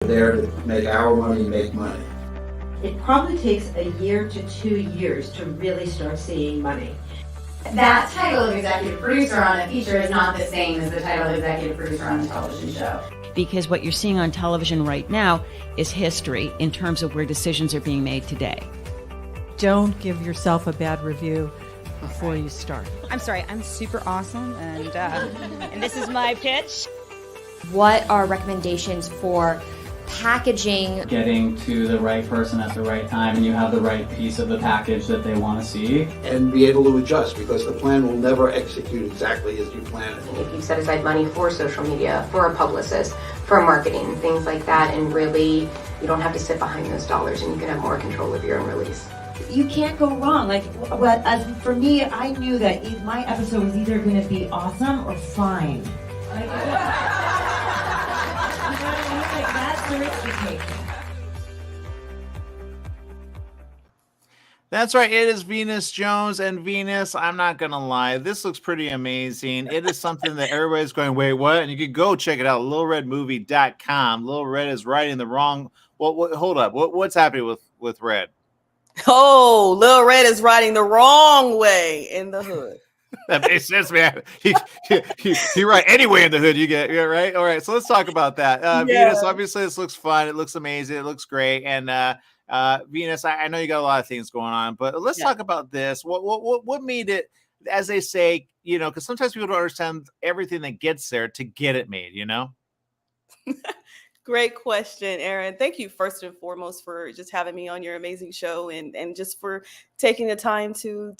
There to make our money make money. It probably takes a year to 2 years to really start seeing money. That title of executive producer on a feature is not the same as the title of executive producer on a television show. Because what you're seeing on television right now is history in terms of where decisions are being made today. Don't give yourself a bad review before you start. I'm sorry, I'm super awesome, and this is my pitch. What are recommendations for packaging? Getting to the right person at the right time, and you have the right piece of the package that they want to see. And be able to adjust, because the plan will never execute exactly as you plan it. If you set aside money for social media, for a publicist, for marketing, things like that, and really you don't have to sit behind those dollars and you can have more control of your own release. You can't go wrong. For me, I knew that my episode was either going to be awesome or fine. That's the risk you take. That's right. It is Venus Jones, and Venus, I'm not going to lie, this looks pretty amazing. It is something that everybody's going, wait, what? And you could go check it out, littleredmovie.com. Little Red is writing the wrong. Well, hold up. What's happening with Red? Oh, Lil Red is riding the wrong way in the hood. That makes sense, man. He right anyway in the hood. You get right. All right. So let's talk about that. Venus, obviously, this looks fun. It looks amazing. It looks great. And Venus, I know you got a lot of things going on, but let's talk about this. What made it, as they say, because sometimes people don't understand everything that gets there to get it made. Great question, Aaron. Thank you first and foremost for just having me on your amazing show and just for taking the time to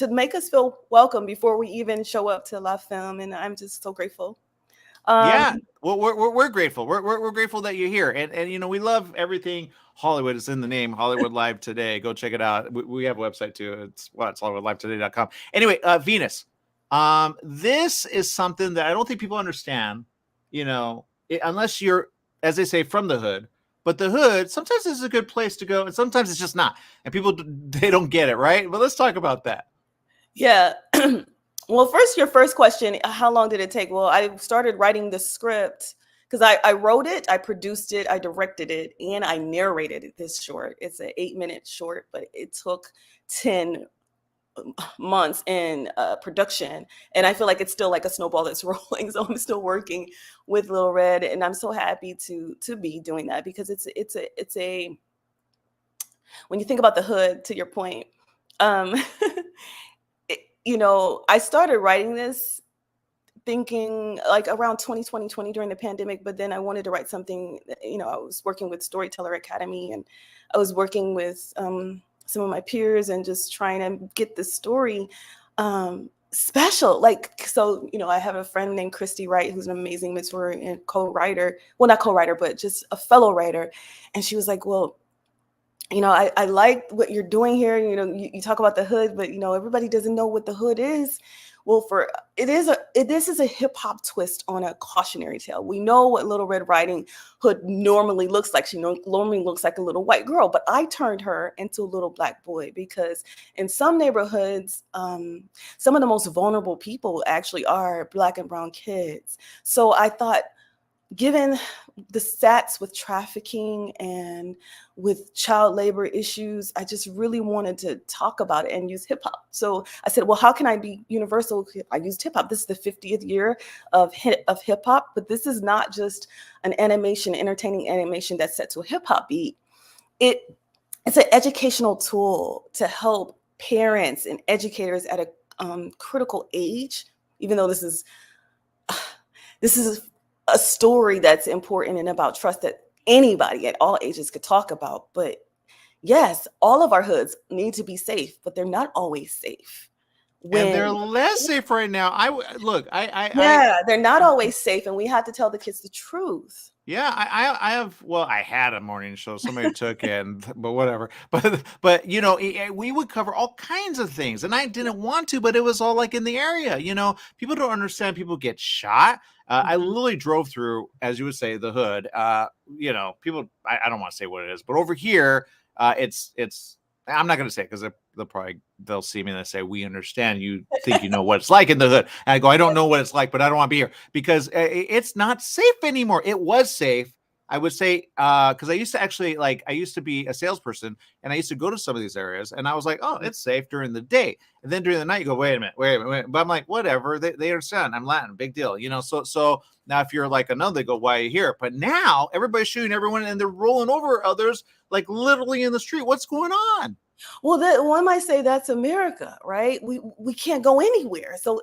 make us feel welcome before we even show up to La Femme. And I'm just so grateful. Well, we're grateful. We're grateful that you're here. And we love everything Hollywood. Is in the name, Hollywood Live Today. Go check it out. We have a website too. It's HollywoodLiveToday.com. Anyway, Venus, this is something that I don't think people understand, unless you're, as they say, from the hood. But the hood sometimes is a good place to go, and sometimes it's just not. And people, they don't get it, right? But let's talk about that. Yeah. Well, your first question, how long did it take? Well, I started writing the script because I wrote it, I produced it, I directed it, and I narrated this short. It's an 8-minute short, but it took 10 months in production, and I feel like it's still like a snowball that's rolling. So I'm still working with Lil Red, and I'm so happy to be doing that, because it's a when you think about the hood, to your point, I started writing this thinking like around 2020 during the pandemic, but then I wanted to write something. I was working with Storyteller Academy, and I was working with some of my peers and just trying to get the story special. I have a friend named Christy Wright, who's an amazing mentor and co-writer. Well, not co-writer, but just a fellow writer. And she was like, well, I like what you're doing here. You talk about the hood, but everybody doesn't know what the hood is. Well, this is a hip hop twist on a cautionary tale. We know what Little Red Riding Hood normally looks like. She normally looks like a little white girl, but I turned her into a little black boy, because in some neighborhoods, some of the most vulnerable people actually are Black and brown kids. So I thought, given the stats with trafficking and with child labor issues, I just really wanted to talk about it and use hip hop. So I said, well, how can I be universal? I used hip hop. This is the 50th year of hip hop, but this is not just an entertaining animation that's set to a hip hop beat. It's an educational tool to help parents and educators at a critical age, even though this is a story that's important and about trust that anybody at all ages could talk about. But yes, all of our hoods need to be safe, but they're not always safe. And they're less safe right now. They're not always safe, and we have to tell the kids the truth. Yeah, I had a morning show. Somebody took it, but whatever. But we would cover all kinds of things, and I didn't want to, but it was all like in the area. People don't understand. People get shot. I literally drove through, as you would say, the hood. People. I don't want to say what it is, but over here, it's. I'm not going to say it because they'll see me and they say, we understand. You think you know what it's like in the hood. And I go, I don't know what it's like, but I don't want to be here because it's not safe anymore. It was safe I would say, because I used to actually I used to be a salesperson, and I used to go to some of these areas, and I was like, oh, it's safe during the day. And then during the night, you go, wait a minute. But I'm like, whatever. They understand. I'm Latin, big deal. So now if you're like another, they go, why are you here? But now everybody's shooting everyone, and they're rolling over others, like literally in the street. What's going on? Well, one might say that's America, right? We can't go anywhere. So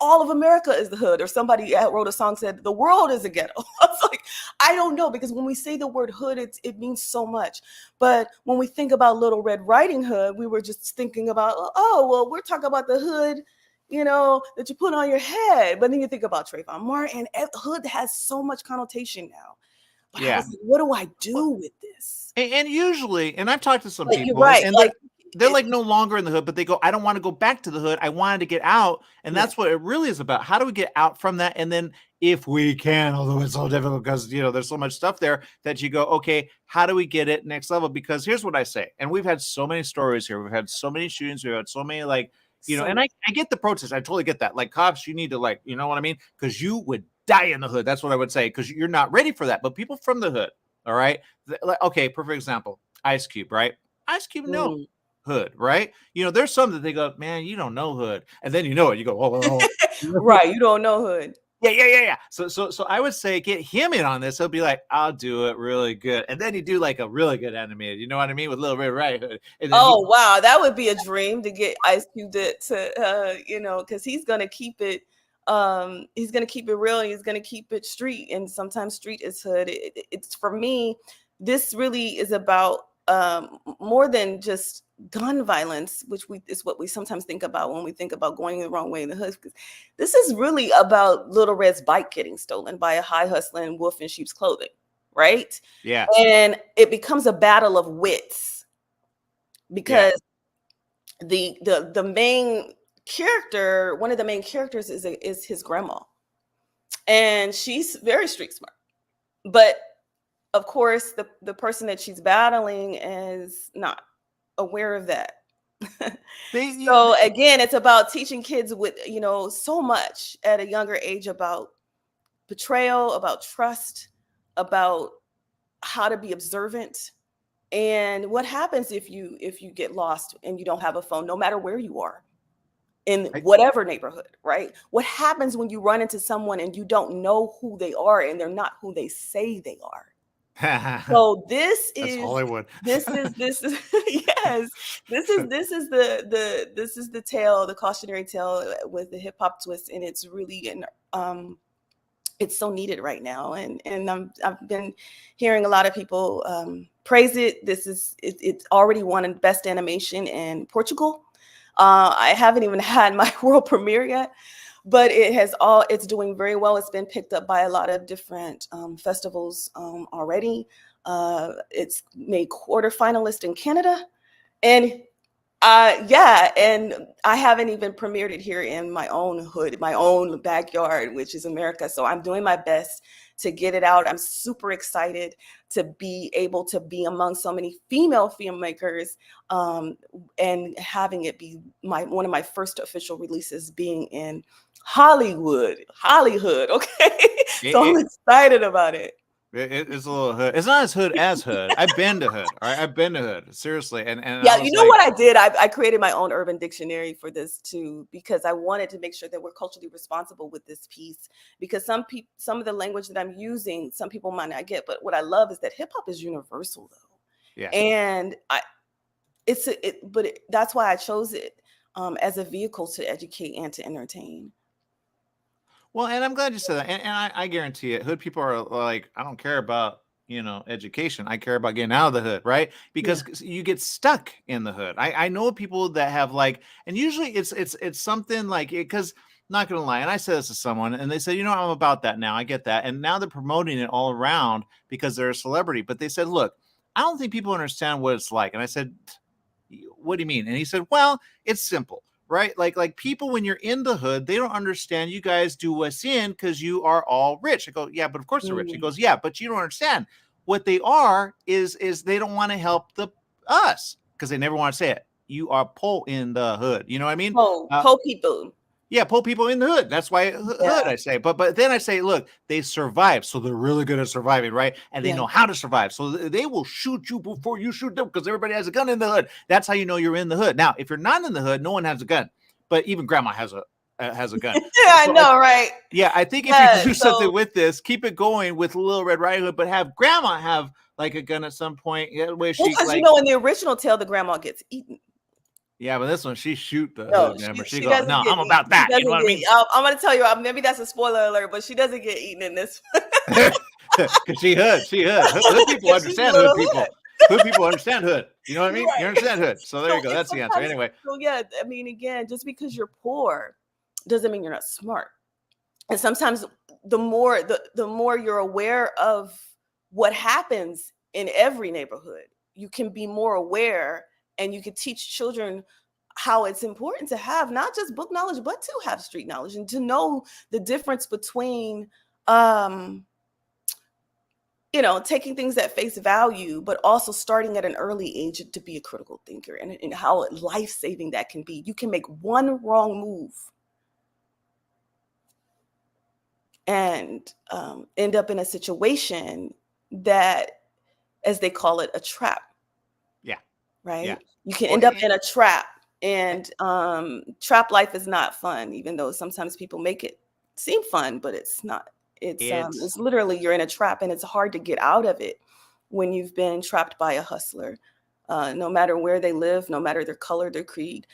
all of America is the hood. Or somebody wrote a song said the world is a ghetto. I was like, I don't know, because when we say the word hood, it means so much. But when we think about Little Red Riding Hood, we were just thinking about, oh, well, we're talking about the hood, that you put on your head. But then you think about Trayvon Martin, and hood has so much connotation now. But I was like, what do I do with this? And usually, and I've talked to some Like, people, you're right. and they're like no longer in the hood, but they go, I don't want to go back to the hood. I wanted to get out. And that's what it really is about. How do we get out from that? And then if we can, although it's so difficult because, there's so much stuff there that you go, okay, how do we get it next level? Because here's what I say. And we've had so many stories here. We've had so many shootings. We've had so many and I get the protest. I totally get that. Like cops, you need to you know what I mean? Because you would die in the hood. That's what I would say. Because you're not ready for that. But people from the hood, all right? Okay, perfect example. Ice Cube, right? Ice Cube, no. Hood, right? There's some that they go, man, you don't know hood. And then you know it. You go, oh. Right, you don't know hood. Yeah. So I would say get him in on this. He'll be like, I'll do it really good. And then you do like a really good animated, you know what I mean? With Little Red Riding Hood. And then wow. That would be a dream to get Ice Cube to because he's going to keep it. He's going to keep it real, and he's going to keep it street. And sometimes street is hood. It's for me, this really is about more than just gun violence, which is what we sometimes think about when we think about going the wrong way in the hood. This is really about Little Red's bike getting stolen by a high hustling wolf in sheep's clothing, right? Yeah. And it becomes a battle of wits because the main character, one of the main characters is his grandma, and she's very street smart, but of course the person that she's battling is not aware of that. So again, it's about teaching kids with so much at a younger age about betrayal, about trust, about how to be observant, and what happens if you get lost and you don't have a phone, no matter where you are in whatever neighborhood, right? What happens when you run into someone and you don't know who they are and they're not who they say they are? So this is Hollywood. This is yes. This is the tale, the cautionary tale with the hip hop twist, and it's really it's so needed right now. And I've been hearing a lot of people praise it. It's already won best animation in Portugal. I haven't even had my world premiere yet, but it's doing very well. It's been picked up by a lot of different festivals already. It's made quarterfinalist in Canada, and and I haven't even premiered it here in my own hood, my own backyard, which is America. So I'm doing my best to get it out. I'm super excited to be able to be among so many female filmmakers, and having it be one of my first official releases being in Hollywood. Okay. So I'm excited about it. It's a little hood. It's not as hood as hood. I've been to hood. All right, I've been to hood. Seriously, and yeah, you know what I did? I created my own urban dictionary for this too, because I wanted to make sure that we're culturally responsible with this piece. Because some of the language that I'm using, some people might not get. But what I love is that hip hop is universal, though. Yeah. And that's why I chose it as a vehicle to educate and to entertain. Well, and I'm glad you said that. And I guarantee it, hood people are like, I don't care about, education. I care about getting out of the hood, right? Because you get stuck in the hood. I know people that have and usually it's something like it, because not going to lie. And I said this to someone and they said, I'm about that now. I get that. And now they're promoting it all around because they're a celebrity. But they said, look, I don't think people understand what it's like. And I said, what do you mean? And he said, well, it's simple. Right? Like people, when you're in the hood, they don't understand you guys do what's in because you are all rich. I go, yeah, but of course they're rich. He goes, yeah, but you don't understand. What they are is they don't want to help us because they never want to say it. You are po in the hood. You know what I mean? Po people. Yeah, pull people in the hood. That's why hood, I say. But then I say, look, they survive, so they're really good at surviving, right? And they know how to survive, so they will shoot you before you shoot them because everybody has a gun in the hood. That's how you know you're in the hood. Now, if you're not in the hood, no one has a gun, but even grandma has a gun. I know, right? Yeah, I think if you do something with this, keep it going with Little Red Riding Hood, but have grandma have like a gun at some point. Yeah, where she because like, in the original tale, the grandma gets eaten. yeah, but this one she shoot the No, hood member. She she go, doesn't no, get I'm about that. You know what I mean? I'm going to tell you, maybe that's a spoiler alert, but she doesn't get eaten in this. Because she hood. Hood people understand hood people. Hood people understand hood. You know what I mean? Right. You understand hood. So there you go. That's the answer. Anyway. So yeah, I mean, again, just because you're poor doesn't mean you're not smart. And sometimes the more you're aware of what happens in every neighborhood, you can be more aware, and you can teach children how it's important to have not just book knowledge, but to have street knowledge and to know the difference between, taking things at face value, but also starting at an early age to be a critical thinker, and how life-saving that can be. You can make one wrong move and end up in a situation that, as they call it, a trap. Yeah. Right? Yeah. You can end up in a trap, and trap life is not fun, even though sometimes people make it seem fun, but it's not. It's literally, you're in a trap, and it's hard to get out of it when you've been trapped by a hustler. No matter where they live, no matter their color, their creed,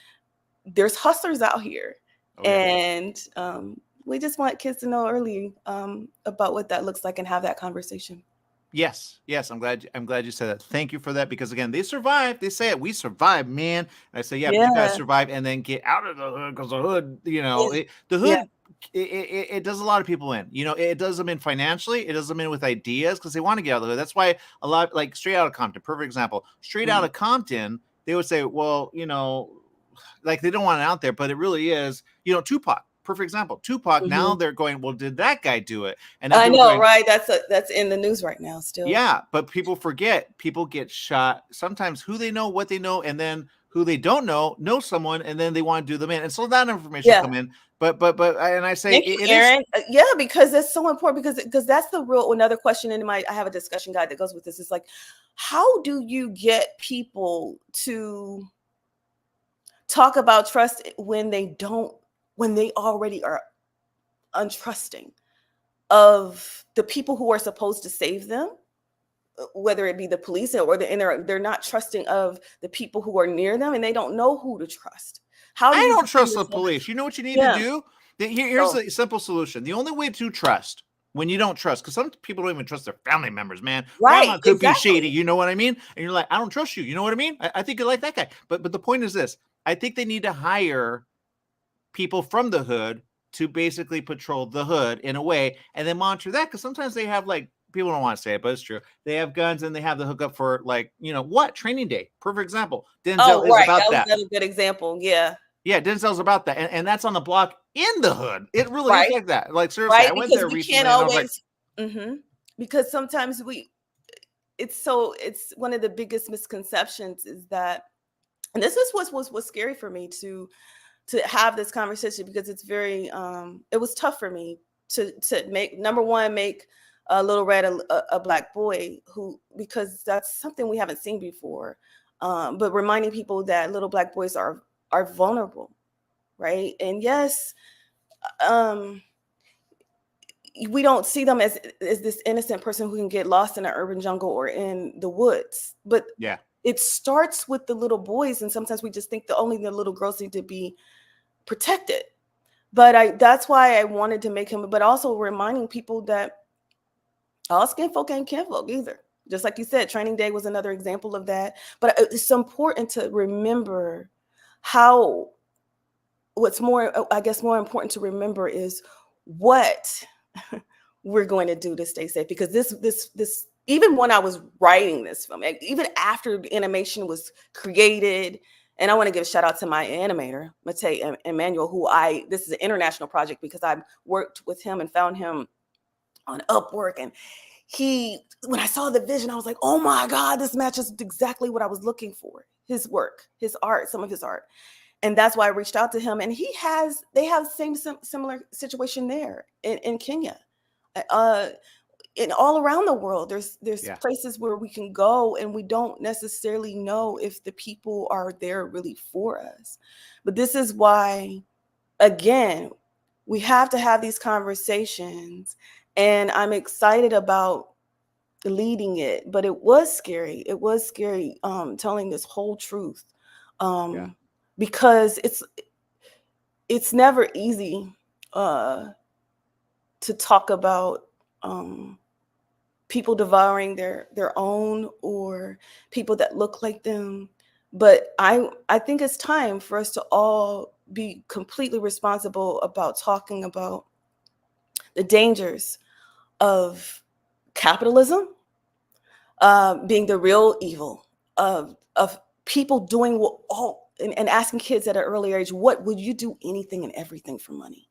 there's hustlers out here. And we just want kids to know early about what that looks like and have that conversation. Yes. I'm glad you said that. Thank you for that, because again, they survive. They say it. We survive, man. And I say, yeah, but you guys survive, and then get out of the hood, because the hood, the hood. It does a lot of people in. It does them in financially. It does them in with ideas, because they want to get out of the hood. That's why a lot, like Straight Outta Compton, perfect example. Straight Outta Compton, they would say, well, like they don't want it out there, but it really is. Tupac, perfect example. Tupac. Now they're going, well, did that guy do it? And I know, right? That's in the news right now still. Yeah, but people forget. People get shot. Sometimes who they know, what they know, and then who they don't know someone, and then they want to do them in, and so that information come in. But and I say, Aaron, because it's so important, because that's the real another question in I have a discussion guide that goes with this. It's like, how do you get people to talk about trust when they already are untrusting of the people who are supposed to save them, whether it be the police or they're not trusting of the people who are near them, and they don't know who to trust. I don't trust the police. You know what you need to do? Here's the simple solution. The only way to trust, when you don't trust, because some people don't even trust their family members, man. Right. Grandma could be shady. You know what I mean? And you're like, I don't trust you. You know what I mean? I think you're like that guy. But the point is this. I think they need to hire people from the hood to basically patrol the hood in a way, and then monitor that, because sometimes they have, like, people don't want to say it, but it's true. They have guns, and they have the hookup for, like, training day. Perfect example. Denzel is about that. That's a good example. Yeah. Yeah, Denzel's about that, and that's on the block in the hood. It really is like that. Like, seriously, I went there recently. Can't always, because sometimes it's one of the biggest misconceptions is that, and this is what's scary for me to have this conversation, because it's very it was tough for me to make Little Red a black boy, because that's something we haven't seen before, but reminding people that little black boys are vulnerable, right? And yes, we don't see them as this innocent person who can get lost in an urban jungle or in the woods, but it starts with the little boys, and sometimes we just think only the little girls need to be protected. But that's why I wanted to make him, but also reminding people that all skin folk ain't kinfolk either. Just like you said, Training Day was another example of that. But it's important to remember what's more important to remember is what we're going to do to stay safe. Because this even when I was writing this film, even after the animation was created, and I want to give a shout out to my animator, Matei Emmanuel, this is an international project because I worked with him and found him on Upwork. And when I saw the vision, I was like, oh my God, this matches exactly what I was looking for. His work, his art, some of his art. And that's why I reached out to him. And they have the similar situation there in Kenya. And all around the world, there's places where we can go and we don't necessarily know if the people are there really for us. But this is why, again, we have to have these conversations, and I'm excited about leading it. But it was scary. It was scary telling this whole truth, because it's never easy to talk about people devouring their own or people that look like them. But I think it's time for us to all be completely responsible about talking about the dangers of capitalism being the real evil of people doing and asking kids at an early age, what would you do anything and everything for money?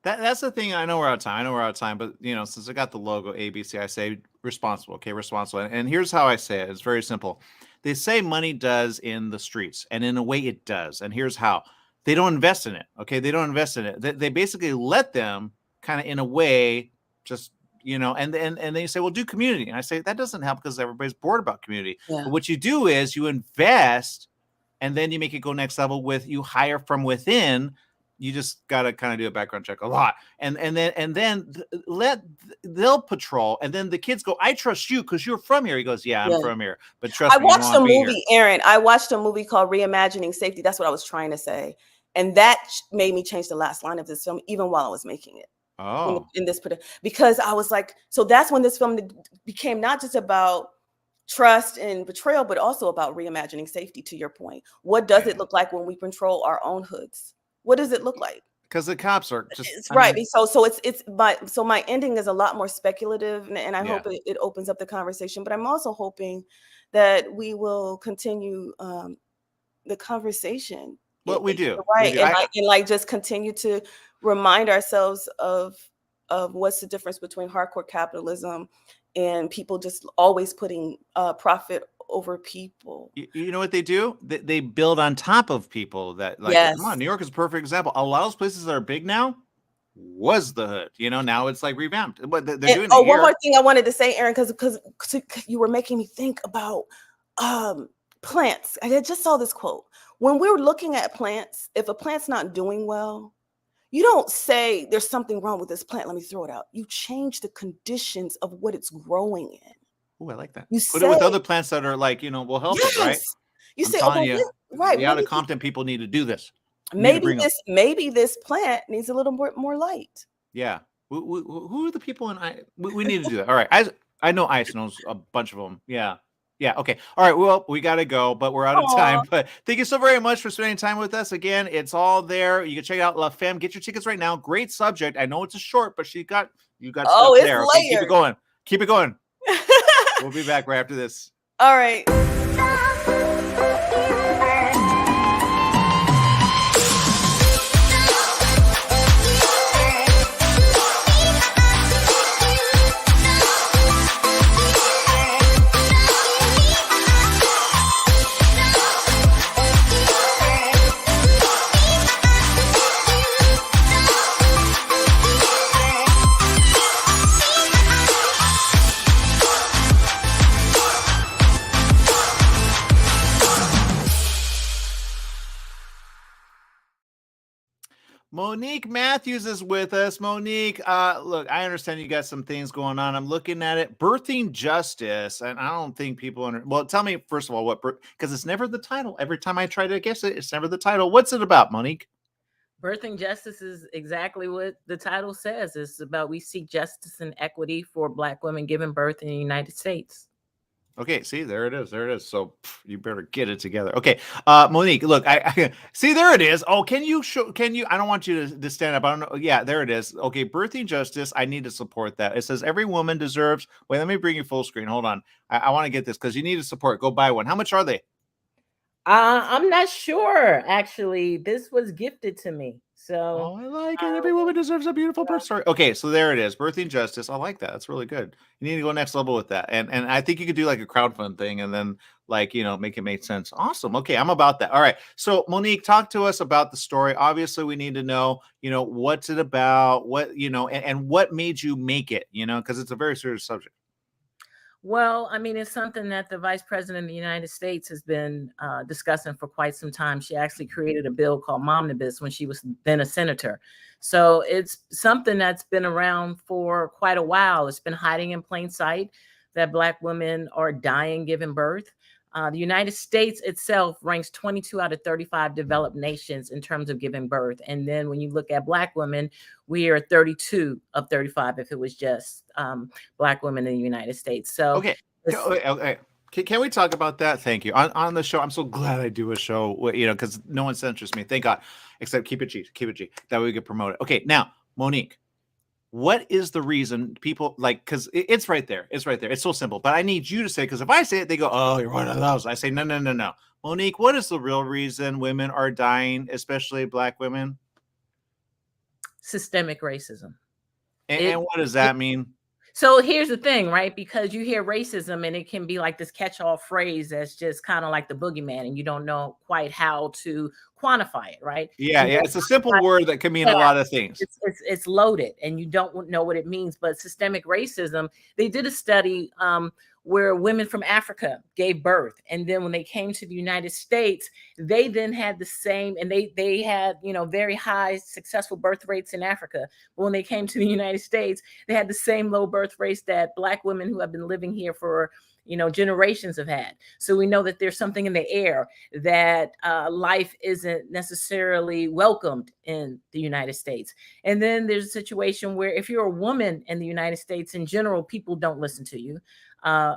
That's the thing. I know we're out of time. But since I got the logo ABC, I say responsible. Okay, responsible. And here's how I say it. It's very simple. They say money does in the streets, and in a way it does. And here's how. They don't invest in it. Okay, they don't invest in it. They basically let them kind of, in a way, just and they say, well, do community. And I say that doesn't help because everybody's bored about community. Yeah. But what you do is you invest, and then you make it go next level with you hire from within. You just got to kind of do a background check a lot. And then they'll patrol. And then the kids go, I trust you because you're from here. He goes, yeah, I'm from here. But trust me, I watched a movie, Aaron. I watched a movie called Reimagining Safety. That's what I was trying to say. And that made me change the last line of this film, even while I was making it. Oh. In this because I was like, so that's when this film became not just about trust and betrayal, but also about reimagining safety, to your point. What does it look like when we control our own hoods? What does it look like? Because the cops are just right. So my ending is a lot more speculative, and I hope it opens up the conversation. But I'm also hoping that we will continue the conversation. What we do, right? And just continue to remind ourselves of what's the difference between hardcore capitalism and people just always putting profit over people. You know what they do? They build on top of people that come on. New York is a perfect example. A lot of those places that are big now was the hood. Now it's like revamped. But they're doing it here. One more thing I wanted to say, Aaron, because you were making me think about plants. I just saw this quote. When we're looking at plants, if a plant's not doing well, you don't say there's something wrong with this plant, let me throw it out. You change the conditions of what it's growing in. Oh, I like that. You put it with other plants that are like, will help it, right? You say, right. The out of Compton people need to do this. Maybe this plant needs a little more light. Yeah. Who are the people we need to do that. All right. I know Ice knows a bunch of them. Yeah. Yeah. Okay. All right. Well, we got to go, but we're out of time. But thank you so very much for spending time with us. Again, it's all there. You can check out La Femme. Get your tickets right now. Great subject. I know it's a short, but you got stuff there. Okay, keep it going. Keep it going. We'll be back right after this. All right. Monique Matthews is with us. Monique, look, I understand you got some things going on. I'm looking at it. Birthing Justice, and I don't think people well, tell me, first of all, because it's never the title. Every time I try to guess it, it's never the title. What's it about, Monique? Birthing Justice is exactly what the title says. It's about we seek justice and equity for Black women giving birth in the United States. Okay, see, there it is. There it is. So you better get it together. Okay, Monique, look, I see, there it is. Oh, can you, I don't want you to stand up. I don't know. Yeah, there it is. Okay, Birthing Justice. I need to support that. It says every woman deserves, wait, let me bring you full screen. Hold on. I want to get this because you need to support. Go buy one. How much are they? I'm not sure, actually. This was gifted to me. So Oh, I like it. Every woman deserves a beautiful birth story. Okay, so there it is. Birthing justice. I like that. That's really good. You need to go next level with that. And I think you could do like a crowdfund thing and then like, make it make sense. Awesome. Okay, I'm about that. All right. So Monique, talk to us about the story. Obviously, we need to know, what's it about, what, and what made you make it, because it's a very serious subject. Well, I mean, it's something that the Vice President of the United States has been discussing for quite some time. She actually created a bill called Momnibus when she was then a senator. So it's something that's been around for quite a while. It's been hiding in plain sight that Black women are dying giving birth. The United States itself ranks 22 out of 35 developed nations in terms of giving birth. And then when you look at Black women, we are 32 of 35 if it was just Black women in the United States. So okay. Can we talk about that? Thank you. On the show, I'm so glad I do a show, because no one censors me. Thank God. Except keep it G. That way we get promoted. Okay, now, Monique, what is the reason people because it's right there. It's right there. It's so simple. But I need you to say, because if I say it, they go, oh, you're one of those. I say, no. Monique, what is the real reason women are dying, especially Black women? Systemic racism. And what does that mean? So here's the thing, right? Because you hear racism and it can be like this catch-all phrase that's just kind of like the boogeyman, and you don't know quite how to quantify it, right? Yeah, it's a simple word that can mean a lot of things. It's loaded and you don't know what it means. But systemic racism, they did a study where women from Africa gave birth, and then when they came to the United States, they then had the same, and they had very high successful birth rates in Africa. But when they came to the United States, they had the same low birth rates that Black women who have been living here for generations have had. So we know that there's something in the air that life isn't necessarily welcomed in the United States. And then there's a situation where if you're a woman in the United States in general, people don't listen to you.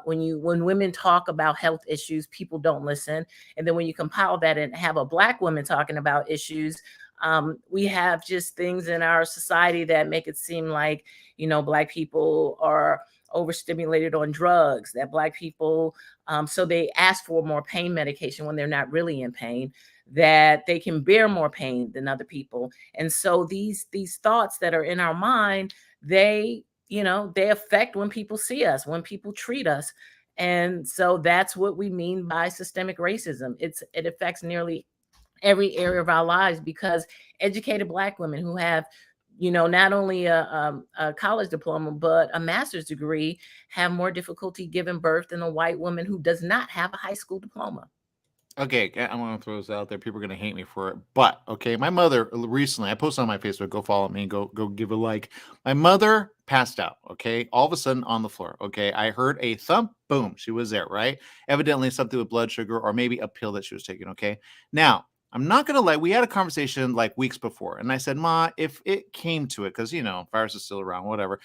When women talk about health issues, people don't listen. And then when you compile that and have a Black woman talking about issues, we have just things in our society that make it seem like, Black people are overstimulated on drugs, that Black people, so they ask for more pain medication when they're not really in pain, that they can bear more pain than other people. And so these thoughts that are in our mind, they affect when people see us, when people treat us. And so that's what we mean by systemic racism. It affects nearly every area of our lives, because educated Black women who have not only a college diploma, but a master's degree have more difficulty giving birth than a white woman who does not have a high school diploma. Okay, I'm going to throw this out there. People are going to hate me for it. But, okay, my mother recently, I posted on my Facebook, go follow me, go give a like. My mother passed out, okay, all of a sudden on the floor, okay. I heard a thump, boom, she was there, right? Evidently something with blood sugar or maybe a pill that she was taking, okay. Now, I'm not going to lie. We had a conversation like weeks before. And I said, Ma, if it came to it, because, virus is still around, whatever.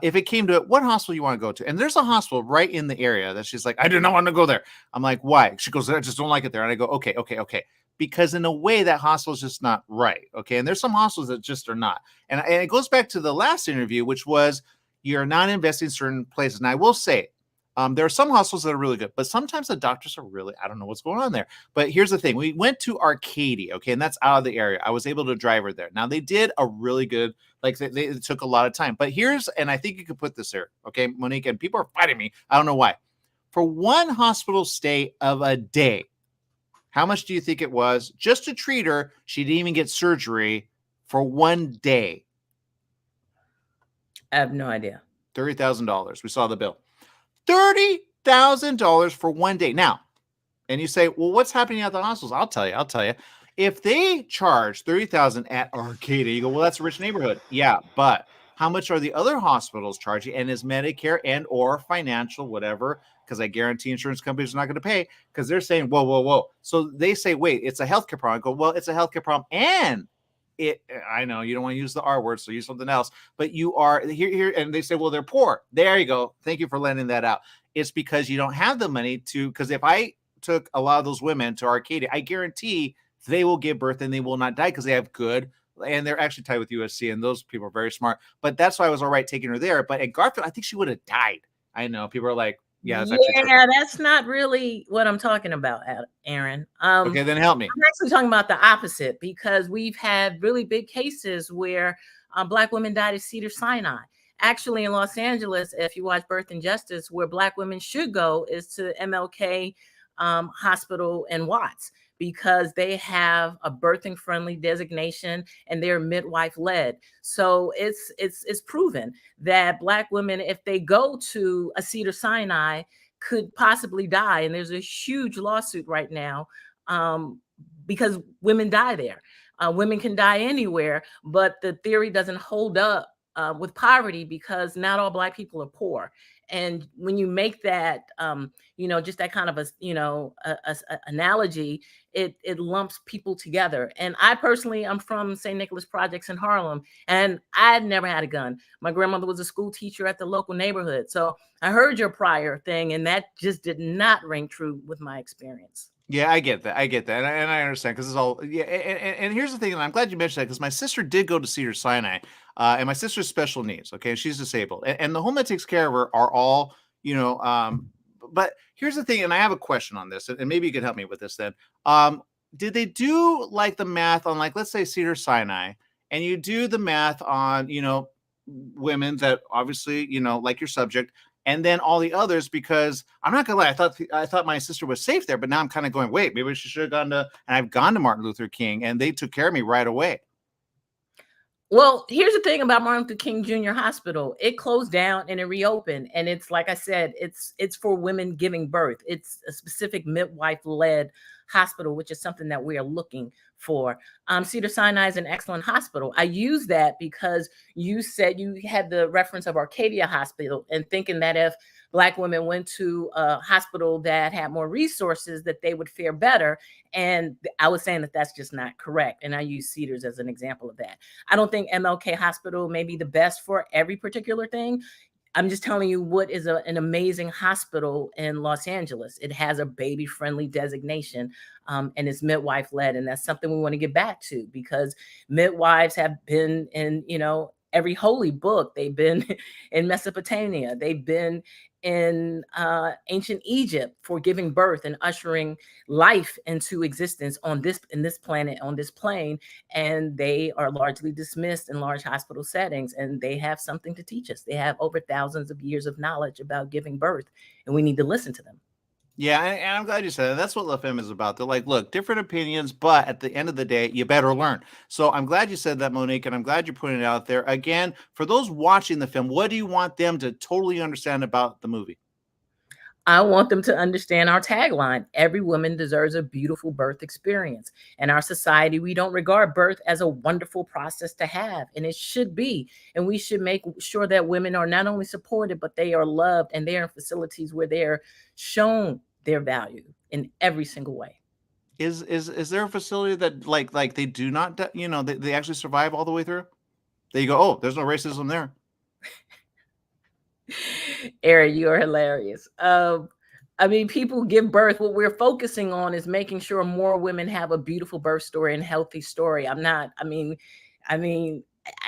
If it came to it, what hospital you want to go to? And there's a hospital right in the area that she's like, I do not want to go there. I'm like, why? She goes, I just don't like it there. And I go, okay. Because in a way, that hospital is just not right. Okay. And there's some hospitals that just are not. And it goes back to the last interview, which was you're not investing in certain places. And I will say, there are some hospitals that are really good, but sometimes the doctors are really, I don't know what's going on there. But here's the thing. We went to Arcadia, okay, and that's out of the area. I was able to drive her there. Now, they did a really good, it took a lot of time. But and I think you could put this here, okay, Monique, and people are fighting me. I don't know why. For one hospital stay of a day, how much do you think it was just to treat her? She didn't even get surgery for one day. I have no idea. $30,000. We saw the bill. $30,000 for one day. Now, and you say, well, what's happening at the hospitals? I'll tell you. If they charge $30,000 at Arcadia, you go, well, that's a rich neighborhood. Yeah, but how much are the other hospitals charging? And is Medicare and or financial, whatever, because I guarantee insurance companies are not going to pay, because they're saying, whoa. So they say, wait, it's a healthcare problem. I go, well, it's a healthcare problem. And I know you don't want to use the R word, so use something else, but you are here. And they say, well, they're poor. There you go. Thank you for letting that out. It's because you don't have the money because if I took a lot of those women to Arcadia, I guarantee they will give birth and they will not die because they have good, and they're actually tied with USC, and those people are very smart. But that's why I was all right taking her there. But at Garfield, I think she would have died. I know people are like, Yeah, that's actually true. Yeah, that's not really what I'm talking about, Aaron. Okay, then help me. I'm actually talking about the opposite, because we've had really big cases where Black women died at Cedars-Sinai. Actually, in Los Angeles, if you watch Birth and Justice, where Black women should go is to MLK Hospital in Watts, because they have a birthing friendly designation and they're midwife led. So it's proven that Black women, if they go to a Cedars-Sinai, could possibly die. And there's a huge lawsuit right now because women die there. Women can die anywhere, but the theory doesn't hold up with poverty, because not all Black people are poor. And when you make that, just that kind of a analogy, it lumps people together. And I personally, I'm from St. Nicholas Projects in Harlem, and I never had a gun. My grandmother was a school teacher at the local neighborhood. So I heard your prior thing, and that just did not ring true with my experience. Yeah, I get that. And I understand, because it's all, yeah. And here's the thing, and I'm glad you mentioned that, because my sister did go to Cedars-Sinai, and my sister's special needs. Okay, she's disabled, and the home that takes care of her are all, but here's the thing, and I have a question on this, and maybe you can help me with this then. Did they do like the math on, like, let's say Cedars-Sinai, and you do the math on, women that obviously, like your subject, and then all the others? Because I'm not gonna lie, I thought my sister was safe there, but now I'm kind of going, wait, maybe she should have gone to, and I've gone to Martin Luther King, and they took care of me right away. Well, here's the thing about Martin Luther King Jr. Hospital. It closed down and it reopened. And it's, like I said, it's for women giving birth. It's a specific midwife-led hospital, which is something that we are looking for. Cedars-Sinai is an excellent hospital. I use that because you said you had the reference of Arcadia Hospital, and thinking that if Black women went to a hospital that had more resources, that they would fare better. And I was saying that that's just not correct. And I use Cedars as an example of that. I don't think MLK Hospital may be the best for every particular thing. I'm just telling you what is an amazing hospital in Los Angeles. It has a baby-friendly designation, and it's midwife-led. And that's something we want to get back to, because midwives have been in, every holy book. They've been in Mesopotamia. They've been in ancient Egypt for giving birth and ushering life into existence on this planet, on this plane. And they are largely dismissed in large hospital settings, and they have something to teach us. They have over thousands of years of knowledge about giving birth, and we need to listen to them. Yeah, and I'm glad you said that. That's what La Femme is about. They're like, look, different opinions, but at the end of the day, you better learn. So I'm glad you said that, Monique, and I'm glad you're putting it out there. Again, for those watching the film, what do you want them to totally understand about the movie? I want them to understand our tagline: every woman deserves a beautiful birth experience. In our society, we don't regard birth as a wonderful process to have, and it should be. And we should make sure that women are not only supported, but they are loved, and they're in facilities where they're shown their value in every single way. Is there a facility that like they do not, they actually survive all the way through? There you go. Oh, there's no racism there. Aaron, you are hilarious. People give birth. What we're focusing on is making sure more women have a beautiful birth story and healthy story. I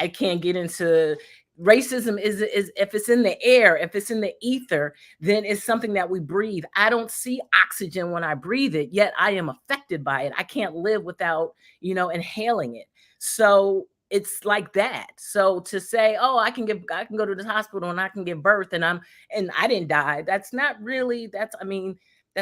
can't get into racism. Is if it's in the air, if it's in the ether, then it's something that we breathe. I don't see oxygen when I breathe it, yet I am affected by it. I can't live without, inhaling it. So it's like that. So to say, oh, I can go to this hospital and I can give birth and I didn't die. That's not really, that's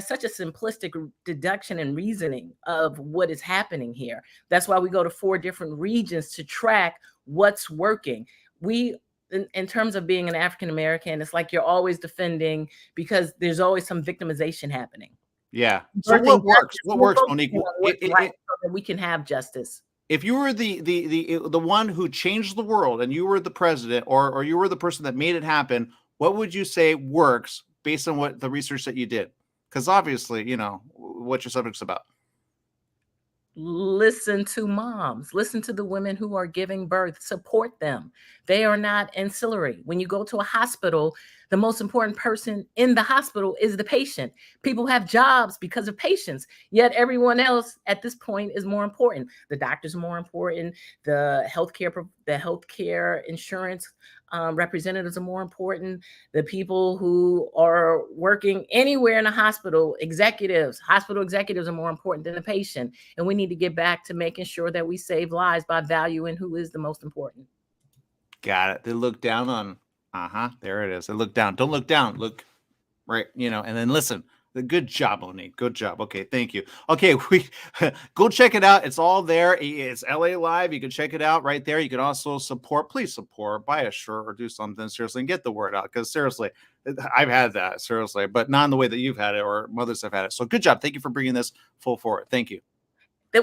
such a simplistic deduction and reasoning of what is happening here. That's why we go to 4 different regions to track what's working. In terms of being an African-American, it's like you're always defending, because there's always some victimization happening. Yeah. So what works? What works, Monique? So that we can have justice. If you were the one who changed the world, and you were the president, or you were the person that made it happen, what would you say works based on what the research that you did? Because obviously, what your subject's about. Listen to moms, listen to the women who are giving birth, support them. They are not ancillary. When you go to a hospital, the most important person in the hospital is the patient. People have jobs because of patients, yet everyone else at this point is more important. The doctors are more important. The healthcare insurance representatives are more important. The people who are working anywhere in a hospital, hospital executives are more important than the patient. And we need to get back to making sure that we save lives by valuing who is the most important. Got it. They look down on, there it is. They look down. Don't look down. Look right, and then listen. Good job, Monique. Good job. Okay, thank you. Okay, we go check it out. It's all there. It's LA Live. You can check it out right there. You can also please support, buy a shirt or do something seriously and get the word out. Because seriously, I've had that seriously, but not in the way that you've had it or mothers have had it. So good job. Thank you for bringing this full forward. Thank you.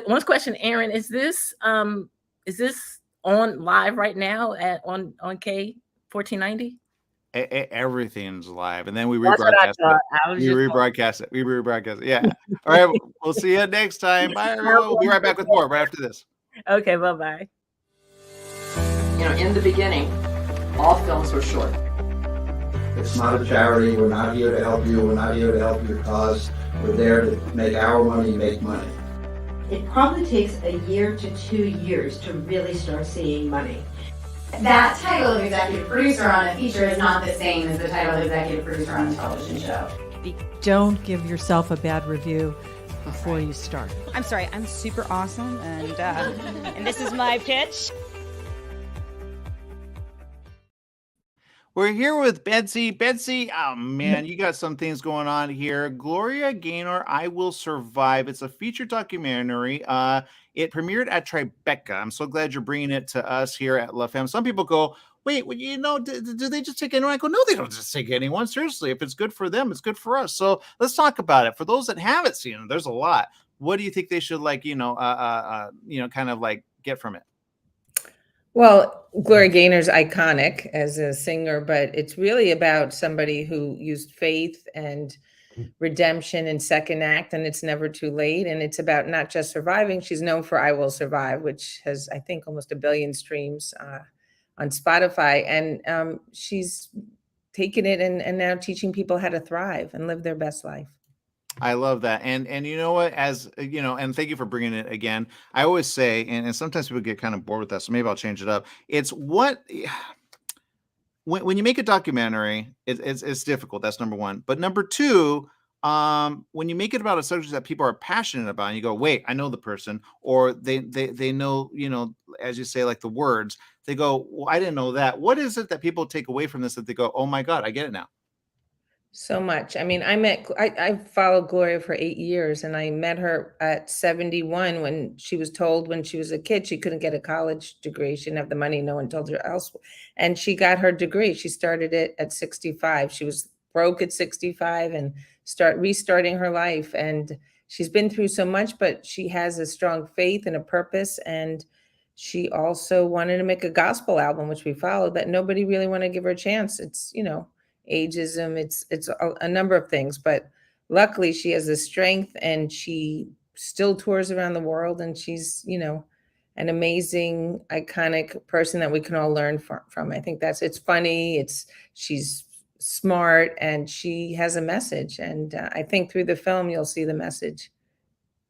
One question, Aaron, is this on live right now on K1490? Everything's live, and then we rebroadcast it. We rebroadcast it. Yeah. All right. We'll see you next time. Bye, everyone. We'll be right back with more right after this. Okay. Bye-bye. In the beginning, all films were short. It's not a charity. We're not here to help you. We're not here to help your cause. We're there to make our money make money. It probably takes a year to 2 years to really start seeing money. That title of executive producer on a feature is not the same as the title of executive producer on a television show. Don't give yourself a bad review before you start. I'm sorry, I'm super awesome, and this is my pitch. We're here with Betsy. Betsy, oh man, you got some things going on here. Gloria Gaynor, I Will Survive. It's a feature documentary. It premiered at Tribeca. I'm so glad you're bringing it to us here at La Femme. Some people go, wait, well, do they just take anyone? I go, no, they don't just take anyone. Seriously, if it's good for them, it's good for us. So let's talk about it. For those that haven't seen it, there's a lot. What do you think they should kind of like get from it? Well, Gloria Gaynor's iconic as a singer, but it's really about somebody who used faith and redemption in second act, and it's never too late. And it's about not just surviving. She's known for I Will Survive, which has, I think, almost 1 billion streams on Spotify. And she's taken it and now teaching people how to thrive and live their best life. I love that. And you know what, and thank you for bringing it again. I always say, and sometimes people get kind of bored with that, so maybe I'll change it up. It's when you make a documentary, it's difficult. That's number one. But number two, when you make it about a subject that people are passionate about, and you go, wait, I know the person, or they know, as you say, like the words, they go, well, I didn't know that. What is it that people take away from this that they go, oh my God, I get it now? So much. I mean, I followed Gloria for 8 years, and I met her at 71 when she was told when she was a kid she couldn't get a college degree. She didn't have the money. No one told her else. And she got her degree. She started it at 65. She was broke at 65 and restarting her life. And she's been through so much, but she has a strong faith and a purpose. And she also wanted to make a gospel album, which we followed, that nobody really wanted to give her a chance. It's, ageism, it's a number of things, but luckily she has the strength and she still tours around the world, and she's an amazing, iconic person that we can all learn from. I think it's funny, she's smart, and she has a message, and I think through the film you'll see the message.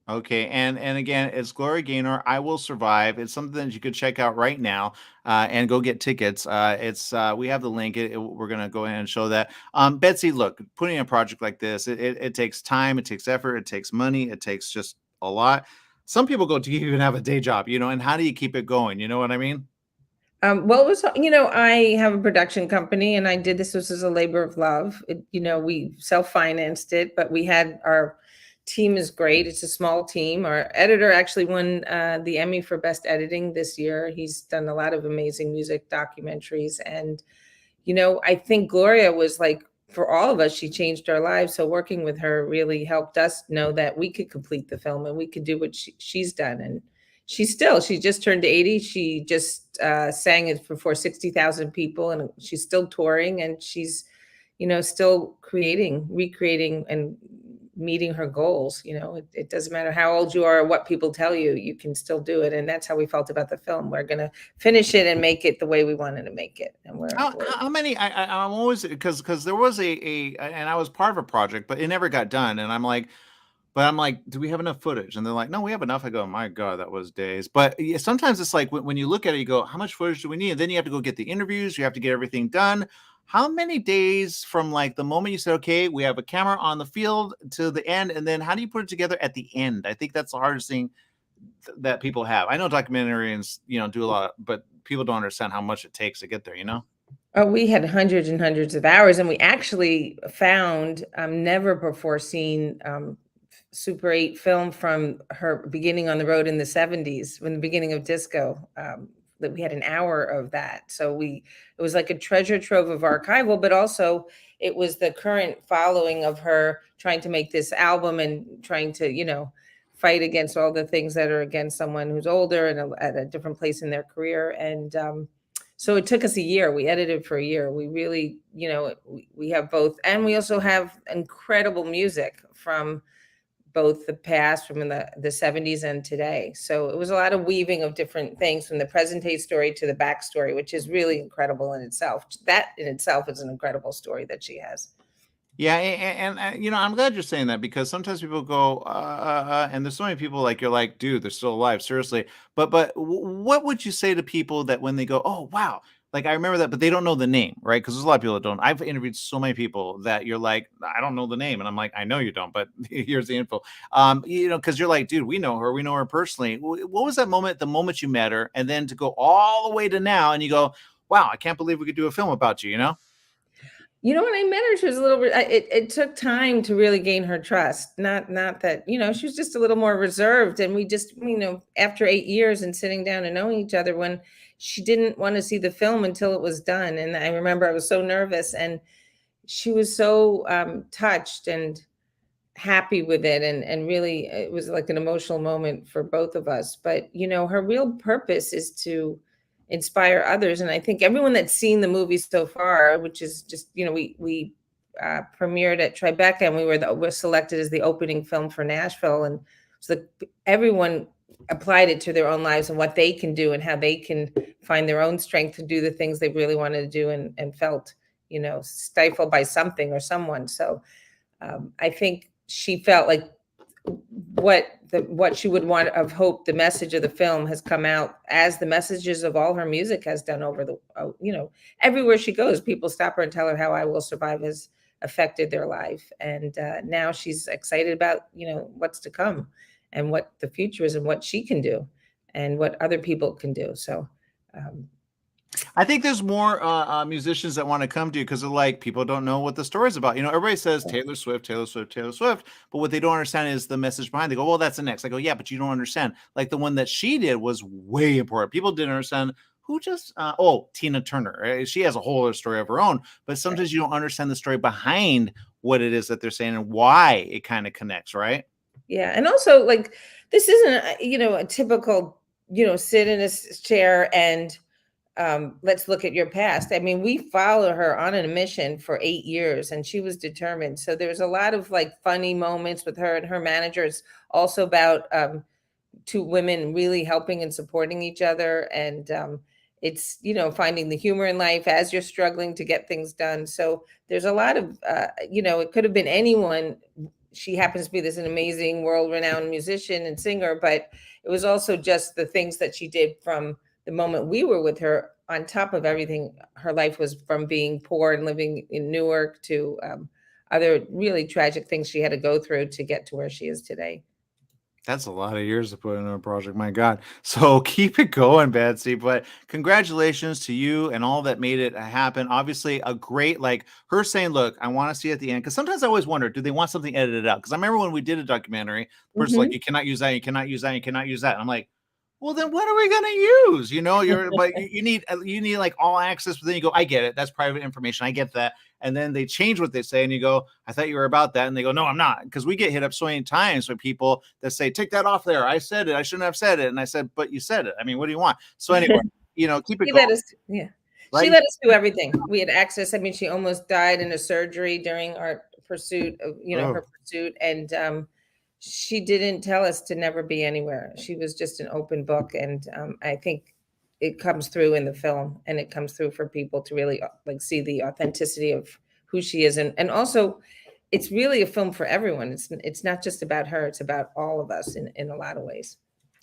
Okay, and again, it's Gloria Gaynor, I Will Survive. It's something that you could check out right now and go get tickets. We have the link. We're going to go ahead and show that. Betsy, look, putting a project like this, it takes time, it takes effort, it takes money, it takes just a lot. Some people go, do you even have a day job? And how do you keep it going? You know what I mean? Well, it was, I have a production company, and I did this as a labor of love. We self-financed it, but we had our team is great. It's a small team. Our editor actually won the Emmy for Best Editing this year. He's done a lot of amazing music documentaries. And, I think Gloria was like, for all of us, she changed our lives. So working with her really helped us know that we could complete the film and we could do what she's done. And she just turned 80. She just sang it before 60,000 people, and she's still touring, and she's, still recreating and meeting her goals. It doesn't matter how old you are or what people tell you, you can still do it. And that's how we felt about the film. We're going to finish it and make it the way we wanted to make it. And how many, I'm always, because there was and I was part of a project, but it never got done. And I'm like, But I'm like, do we have enough footage? And they're like, no, we have enough. I go, my God, that was days. But yeah, sometimes it's like when you look at it, you go, how much footage do we need? And then you have to go get the interviews. You have to get everything done. How many days from like the moment you said, okay, we have a camera on the field to the end? And then how do you put it together at the end? I think that's the hardest thing that people have. I know documentarians, do a lot, but people don't understand how much it takes to get there. Oh, we had hundreds and hundreds of hours, and we actually found never before seen Super 8 film from her beginning on the road in the 70s, when the beginning of disco, that we had an hour of that. So it was like a treasure trove of archival, but also it was the current following of her trying to make this album and trying to, fight against all the things that are against someone who's older and at a different place in their career. And so it took us a year. We edited for a year. We really, we have both. And we also have incredible music from both the past, from the 70s and today. So it was a lot of weaving of different things, from the present day story to the backstory, which is really incredible in itself. That in itself is an incredible story that she has. Yeah, and I'm glad you're saying that, because sometimes people go, and there's so many people like, you're like, dude, they're still alive, seriously. But what would you say to people that when they go, oh wow, like I remember that, but they don't know the name, right? Because there's a lot of people that don't. I've interviewed so many people that you're like, I don't know the name, and I'm like, I know you don't, but here's the info. Because you're like, dude, we know her personally. What was that moment, the moment you met her, and then to go all the way to now, and you go, wow, I can't believe we could do a film about you, When I met her, she was a little. It took time to really gain her trust. Not that she was just a little more reserved, and we just after 8 years and sitting down and knowing each other, when she didn't want to see the film until it was done, and I remember I was so nervous, and she was so touched and happy with it, and really it was like an emotional moment for both of us. But her real purpose is to inspire others, and I think everyone that's seen the movie so far, which is just we premiered at Tribeca, and we were selected as the opening film for Nashville, and so everyone applied it to their own lives and what they can do and how they can find their own strength to do the things they really wanted to do, and felt stifled by something or someone. So I think she felt like what she would want of hope, the message of the film has come out, as the messages of all her music has done over the, everywhere she goes, people stop her and tell her how I Will Survive has affected their life. And now she's excited about, what's to come and what the future is and what she can do and what other people can do. So, I think there's more musicians that want to come to you because they're like, people don't know what the story's about. Everybody says Taylor Swift, Taylor Swift, Taylor Swift, but what they don't understand is the message behind. They go, well, that's the next. I go, yeah, but you don't understand. Like the one that she did was way important. People didn't understand who just, Tina Turner. She has a whole other story of her own, but sometimes you don't understand the story behind what it is that they're saying and why it kind of connects, right? Yeah. And also, like, this isn't, a typical, sit in a chair and let's look at your past. I mean, we followed her on a mission for 8 years, and she was determined. So there's a lot of like funny moments with her and her manager. It's also about two women really helping and supporting each other. And it's, finding the humor in life as you're struggling to get things done. So there's a lot of, it could have been anyone. She happens to be this an amazing world-renowned musician and singer, but it was also just the things that she did from the moment we were with her. On top of everything, her life was from being poor and living in Newark to other really tragic things she had to go through to get to where she is today. That's a lot of years to put into a project. My God. So keep it going, Betsy. But congratulations to you and all that made it happen. Obviously, a great, like her saying, look, I want to see at the end. Because sometimes I always wonder, do they want something edited out? Because I remember when we did a documentary, first, like, you cannot use that, you cannot use that, you cannot use that. And I'm like, well, then what are we going to use? But you need like all access, but then you go, I get it. That's private information. I get that. And then they change what they say and you go, I thought you were about that. And they go, no, I'm not. Because we get hit up so many times with people that say, take that off there. I said it. I shouldn't have said it. And I said, but you said it. I mean, what do you want? So anyway, keep it going. She let us do everything. We had access. I mean, she almost died in a surgery during our pursuit of, her pursuit. And she didn't tell us to never be anywhere. She was just an open book. And I think it comes through in the film, and it comes through for people to really like see the authenticity of who she is. And also it's really a film for everyone. It's not just about her. It's about all of us in a lot of ways.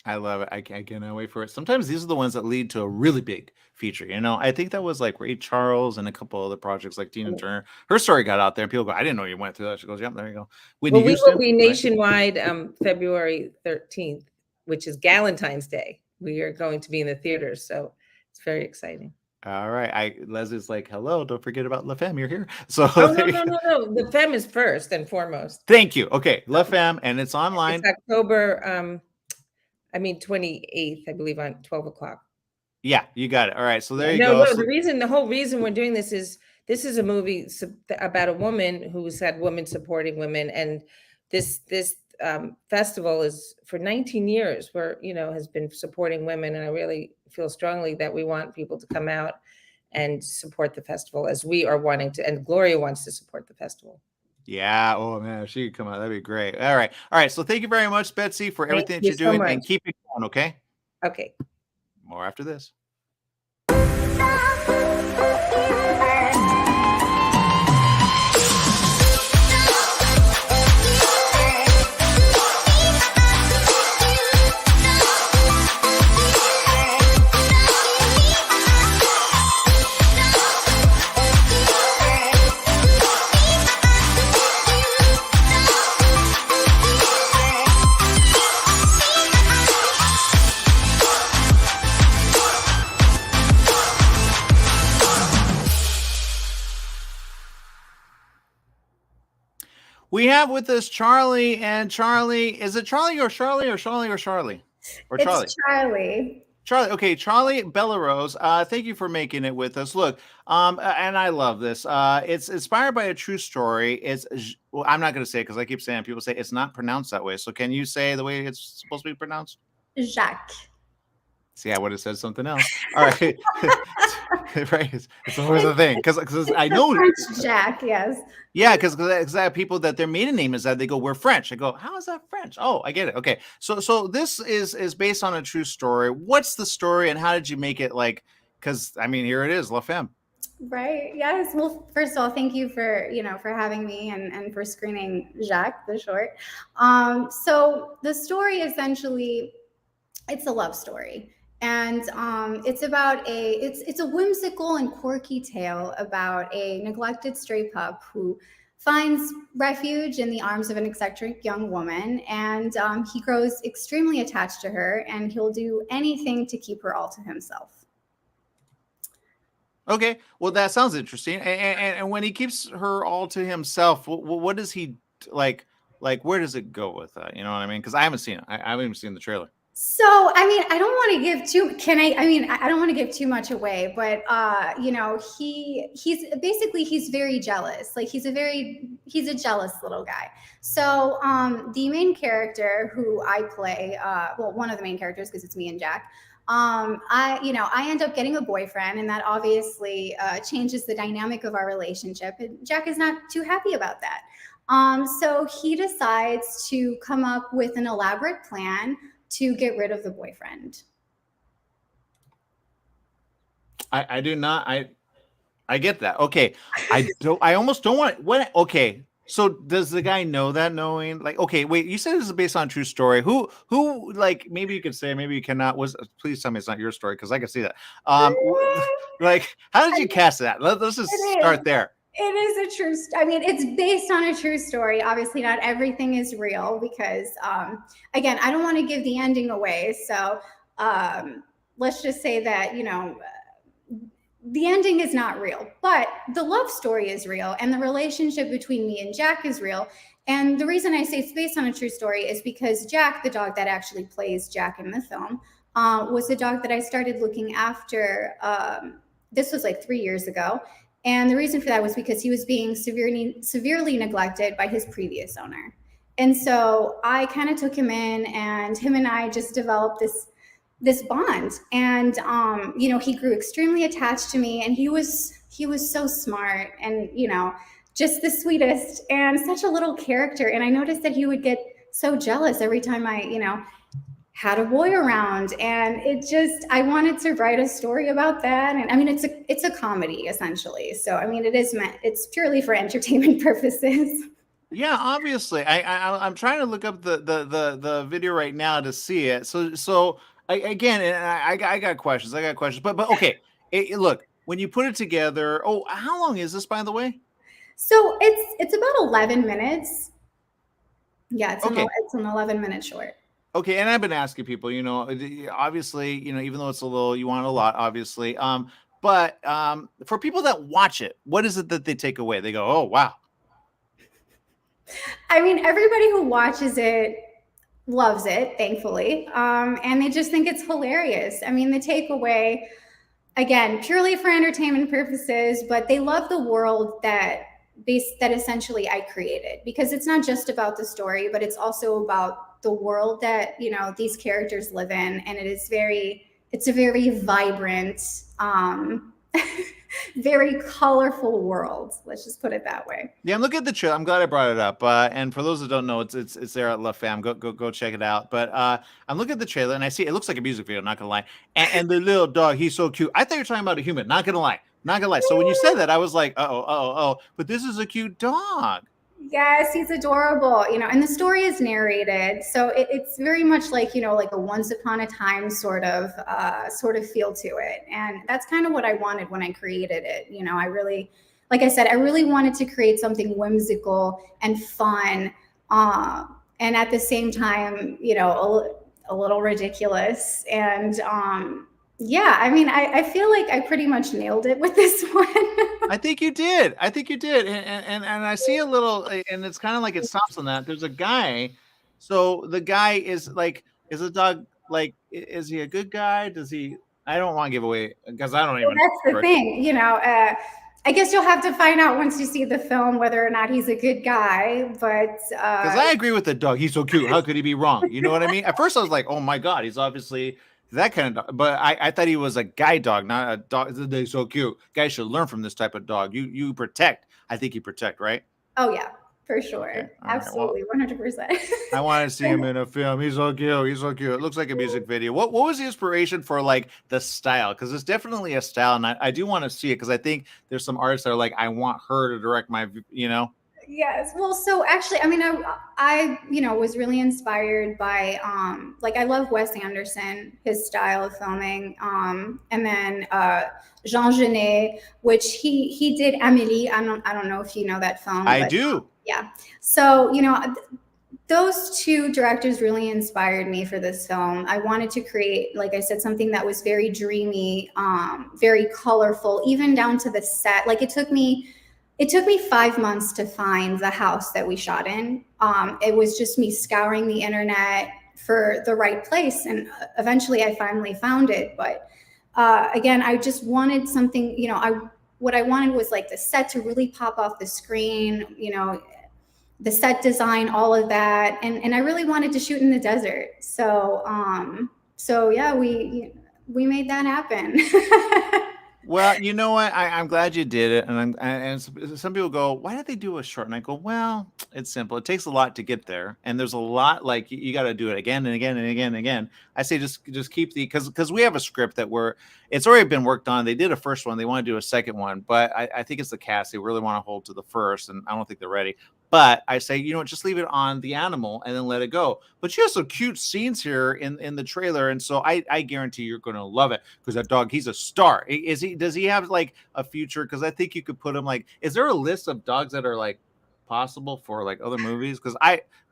I love it. I cannot wait for it. Sometimes these are the ones that lead to a really big feature. You know, I think that was like Ray Charles and a couple other projects like Tina Turner. Her story got out there, and people go, "I didn't know you went through that." She goes, "Yep, there you go." Whitney Well, we Houston, will be right? nationwide February 13th, which is Galentine's Day. We are going to be in the theaters, so it's very exciting. All right. Leslie's like, "Hello, don't forget about La Femme. You're here." So Oh, no. The Femme is first and foremost. Thank you. Okay, La Femme, and it's online. It's October 28th, I believe, on 12 o'clock. Yeah, you got it. All right, so there you go. No, the whole reason we're doing this is a movie about a woman who's had women supporting women, and this festival is for 19 years where has been supporting women, and I really feel strongly that we want people to come out and support the festival as we are wanting to, and Gloria wants to support the festival. Yeah. Oh man, if she could come out, that'd be great. All right. So thank you very much, Betsy, for everything that you're doing, and keep it going. Okay. Okay. More after this. We have with us Charlie, and Charlie, is it Charlie or Charlie or Charlie or Charlie? Or Charlie? It's Charlie. Charlie, okay, Charlie Bellarose, thank you for making it with us. Look, and I love this. It's inspired by a true story. Well, I'm not going to say it because I keep saying people say it's not pronounced that way. So can you say the way it's supposed to be pronounced? Jacques. See, I would have said something else. All right. Right. It's always a thing. Because I know. French Jack, yes. Yeah, because I have people that their maiden name is that. They go, "We're French." I go, "How is that French?" Oh, I get it. Okay. So this is based on a true story. What's the story, and how did you make it like, because I mean, here it is, La Femme. Right. Yes. Well, first of all, thank you for having me and for screening Jacques, the short. So the story essentially, it's a love story. And it's about it's a whimsical and quirky tale about a neglected stray pup who finds refuge in the arms of an eccentric young woman, and he grows extremely attached to her, and he'll do anything to keep her all to himself. Okay, well that sounds interesting. And when he keeps her all to himself, what does he like? Like, where does it go with that? You know what I mean? Because I haven't seen it. I haven't even seen the trailer. So, I mean, I don't want to give too. I don't want to give too much away, but he's very jealous. Like he's a jealous little guy. So, the main character who I play, one of the main characters, because it's me and Jack. I end up getting a boyfriend, and that obviously changes the dynamic of our relationship. And Jack is not too happy about that. So he decides to come up with an elaborate plan to get rid of the boyfriend. I do not. I get that. Okay. I almost don't want what. Okay. So does the guy know that, knowing like, okay, wait, you said this is based on a true story. Who like, maybe you could say, maybe you cannot, please tell me it's not your story, because I can see that. Like, how did you cast that? Let's just start there. It is a true, it's based on a true story. Obviously not everything is real because, again, I don't want to give the ending away. So let's just say that, the ending is not real, but the love story is real, and the relationship between me and Jack is real. And the reason I say it's based on a true story is because Jack, the dog that actually plays Jack in the film, was the dog that I started looking after. This was like 3 years ago. And the reason for that was because he was being severely neglected by his previous owner. And so I kind of took him in, and him and I just developed this bond. And, he grew extremely attached to me, and he was so smart and, just the sweetest and such a little character. And I noticed that he would get so jealous every time I, had a boy around, and I wanted to write a story about that. And it's a comedy essentially. So, it's purely for entertainment purposes. Yeah, obviously. I'm trying to look up the video right now to see it. Again, and I got questions. I got questions. But okay. Look, when you put it together, oh, how long is this, by the way? So it's about 11 minutes. Yeah, Okay. it's an 11-minute short. Okay, and I've been asking people, obviously, even though it's a little, you want a lot, obviously. But for people that watch it, what is it that they take away? They go, oh, wow. I mean, everybody who watches it loves it, thankfully. And they just think it's hilarious. I mean, the takeaway, again, purely for entertainment purposes, but they love the world that essentially I created, because it's not just about the story, but it's also about the world that, these characters live in. And it's a very vibrant, very colorful world. Let's just put it that way. Yeah, I'm looking at the trailer. I'm glad I brought it up. And for those that don't know, it's there at La Femme. Go check it out. But I'm looking at the trailer and I see it looks like a music video. Not gonna lie. And the little dog, he's so cute. I thought you were talking about a human. Not gonna lie. Not gonna lie. So when you said that, I was like, oh. But this is a cute dog. Yes, he's adorable, and the story is narrated. So it's very much like, like a once upon a time sort of feel to it. And that's kind of what I wanted when I created it. I really, like I said, I really wanted to create something whimsical and fun. And at the same time, a little ridiculous. And yeah, I mean, I feel like I pretty much nailed it with this one. I think you did. And I see a little, and it's kind of like it stops on that. There's a guy. So the guy is a dog, is he a good guy? I don't want to give away because I don't even know. That's the thing, I guess you'll have to find out once you see the film whether or not he's a good guy. But because I agree with the dog. He's so cute. How could he be wrong? You know what I mean? At first I was like, oh my God, he's obviously that kind of dog. But I thought he was a guy dog, not a dog. They're so cute. Guys should learn from this type of dog. You protect. I think you protect, right? Oh yeah, for sure. Okay. Absolutely, 100%. I want to see him in a film. He's so cute. He's so cute. It looks like a music video. What was the inspiration for the style? Because it's definitely a style, and I do want to see it because I think there's some artists that are like, I want her to direct my, Yes. Well, so actually, I mean, I was really inspired by, I love Wes Anderson, his style of filming. And then Jean Genet, which he did Amélie. I don't know if you know that film. I do. Yeah. So, those two directors really inspired me for this film. I wanted to create, like I said, something that was very dreamy, very colorful, even down to the set. It took me 5 months to find the house that we shot in. It was just me scouring the internet for the right place. And eventually I finally found it. But again, I just wanted something, what I wanted was the set to really pop off the screen, the set design, all of that. And I really wanted to shoot in the desert. So yeah, we made that happen. Well, you know what? I'm glad you did it. And some people go, why did they do a short? And I go, well, it's simple. It takes a lot to get there. And there's a lot, you got to do it again and again and again and again. I say just keep because we have a script that it's already been worked on. They did a first one. They want to do a second one. But I think it's the cast. They really want to hold to the first. And I don't think they're ready. But I say, just leave it on the animal and then let it go. But you have some cute scenes here in the trailer. And so I guarantee you're going to love it because that dog, he's a star. Does he have a future? Because I think you could put him is there a list of dogs that are possible for other movies? Because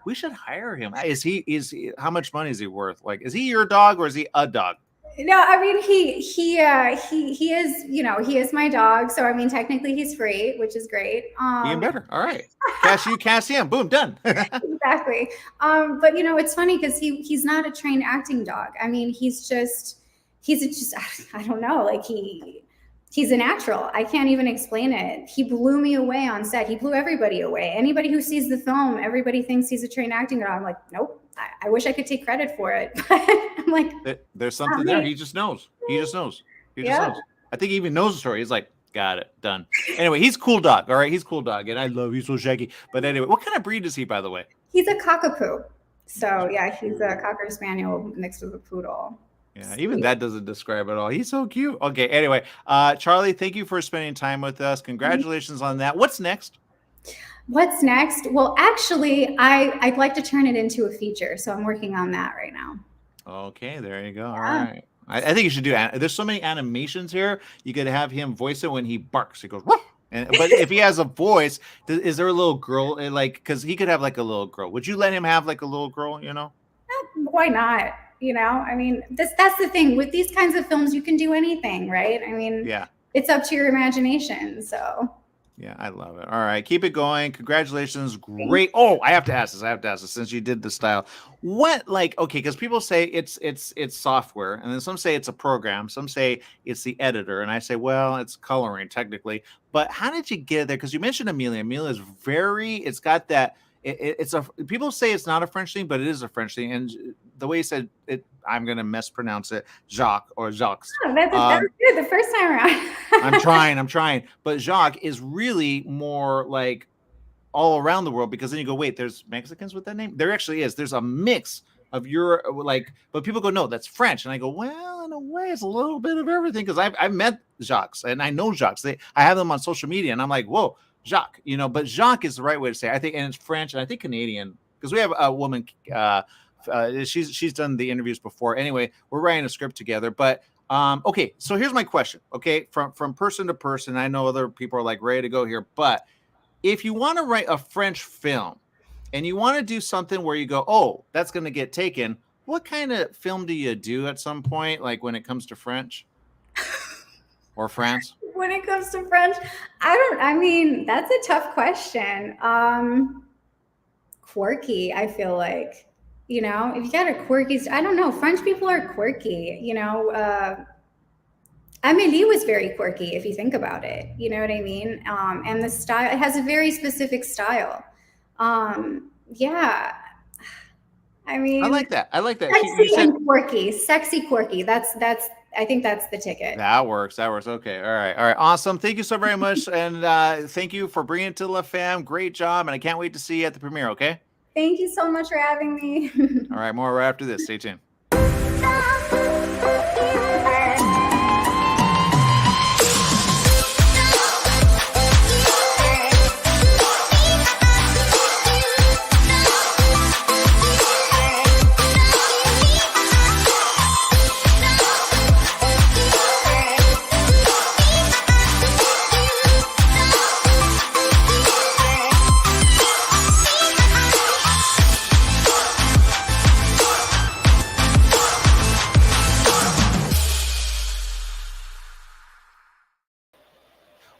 we should hire him. Is he how much money is he worth? Is he your dog or is he a dog? No, I mean he is, he is my dog. So I mean technically he's free, which is great. Even better. All right. Cast him. Boom, done. Exactly. But it's funny because he's not a trained acting dog. I mean, he's just I don't know, he's a natural. I can't even explain it. He blew me away on set. He blew everybody away. Anybody who sees the film, everybody thinks he's a trained acting dog. I'm like, nope. I wish I could take credit for it, but I'm like, there's something there. He just knows. He just knows. I think he even knows the story. He's like, got it, done. Anyway, he's a cool dog. All right, he's a cool dog, and I love he's so shaggy. But anyway, what kind of breed is he, by the way? He's a cockapoo. So yeah, he's a cocker spaniel mixed with a poodle. Yeah, even that doesn't describe it all. He's so cute. Okay, anyway, Charlie, thank you for spending time with us. Congratulations on that. What's next? What's next? Well, actually, I'd like to turn it into a feature, so I'm working on that right now. Okay, there you go. All right. I think you should do. There's so many animations here. You could have him voice it when he barks. He goes, "Woof!" But if he has a voice, is there a little girl like? Because he could have like a little girl. Would you let him have like a little girl? You know? Why not? You know, I mean, that's the thing with these kinds of films. You can do anything, right? I mean, Yeah. it's up to your imagination. So. Yeah, I love it. All right, keep it going. Congratulations. Great. Oh, I have to ask this since you did the style. What okay, because people say it's software, and then some say it's a program, some say it's the editor, and I say, well, it's coloring technically. But how did you get there? Because you mentioned Amelia. Amelia is it's got that it's a people say it's not a French thing, but it is a French thing. And the way you said it, I'm gonna mispronounce it, Jacques or Jacques. Oh, that was good the first time around. I'm trying. But Jacques is really more like all around the world, because then you go, wait, there's Mexicans with that name? There actually is. There's a mix of your but people go, no, that's French. And I go, well, in a way, it's a little bit of everything, because I've met Jacques and I know Jacques. I have them on social media, and I'm like, whoa, Jacques, but Jacques is the right way to say it. I think, and it's French and I think Canadian, because we have a woman, she's done the interviews before. Anyway, we're writing a script together. But okay, so here's my question. Okay, from person to person, I know other people are like ready to go here, but if you want to write a French film and you want to do something where you go, oh, that's going to get taken, what kind of film do you do at some point, like when it comes to French or France? When it comes to French, I mean, that's a tough question. Quirky, I feel like, if you got a quirky, I don't know, French people are quirky, Amélie was very quirky, if you think about it, you know what I mean? And the style, it has a very specific style. Yeah, I mean, I like that. Sexy quirky. I think that's the ticket. That works. Okay. All right. Awesome. Thank you so very much. And thank you for bringing it to La Femme. Great job. And I can't wait to see you at the premiere. Okay. Thank you so much for having me. All right. More right after this. Stay tuned.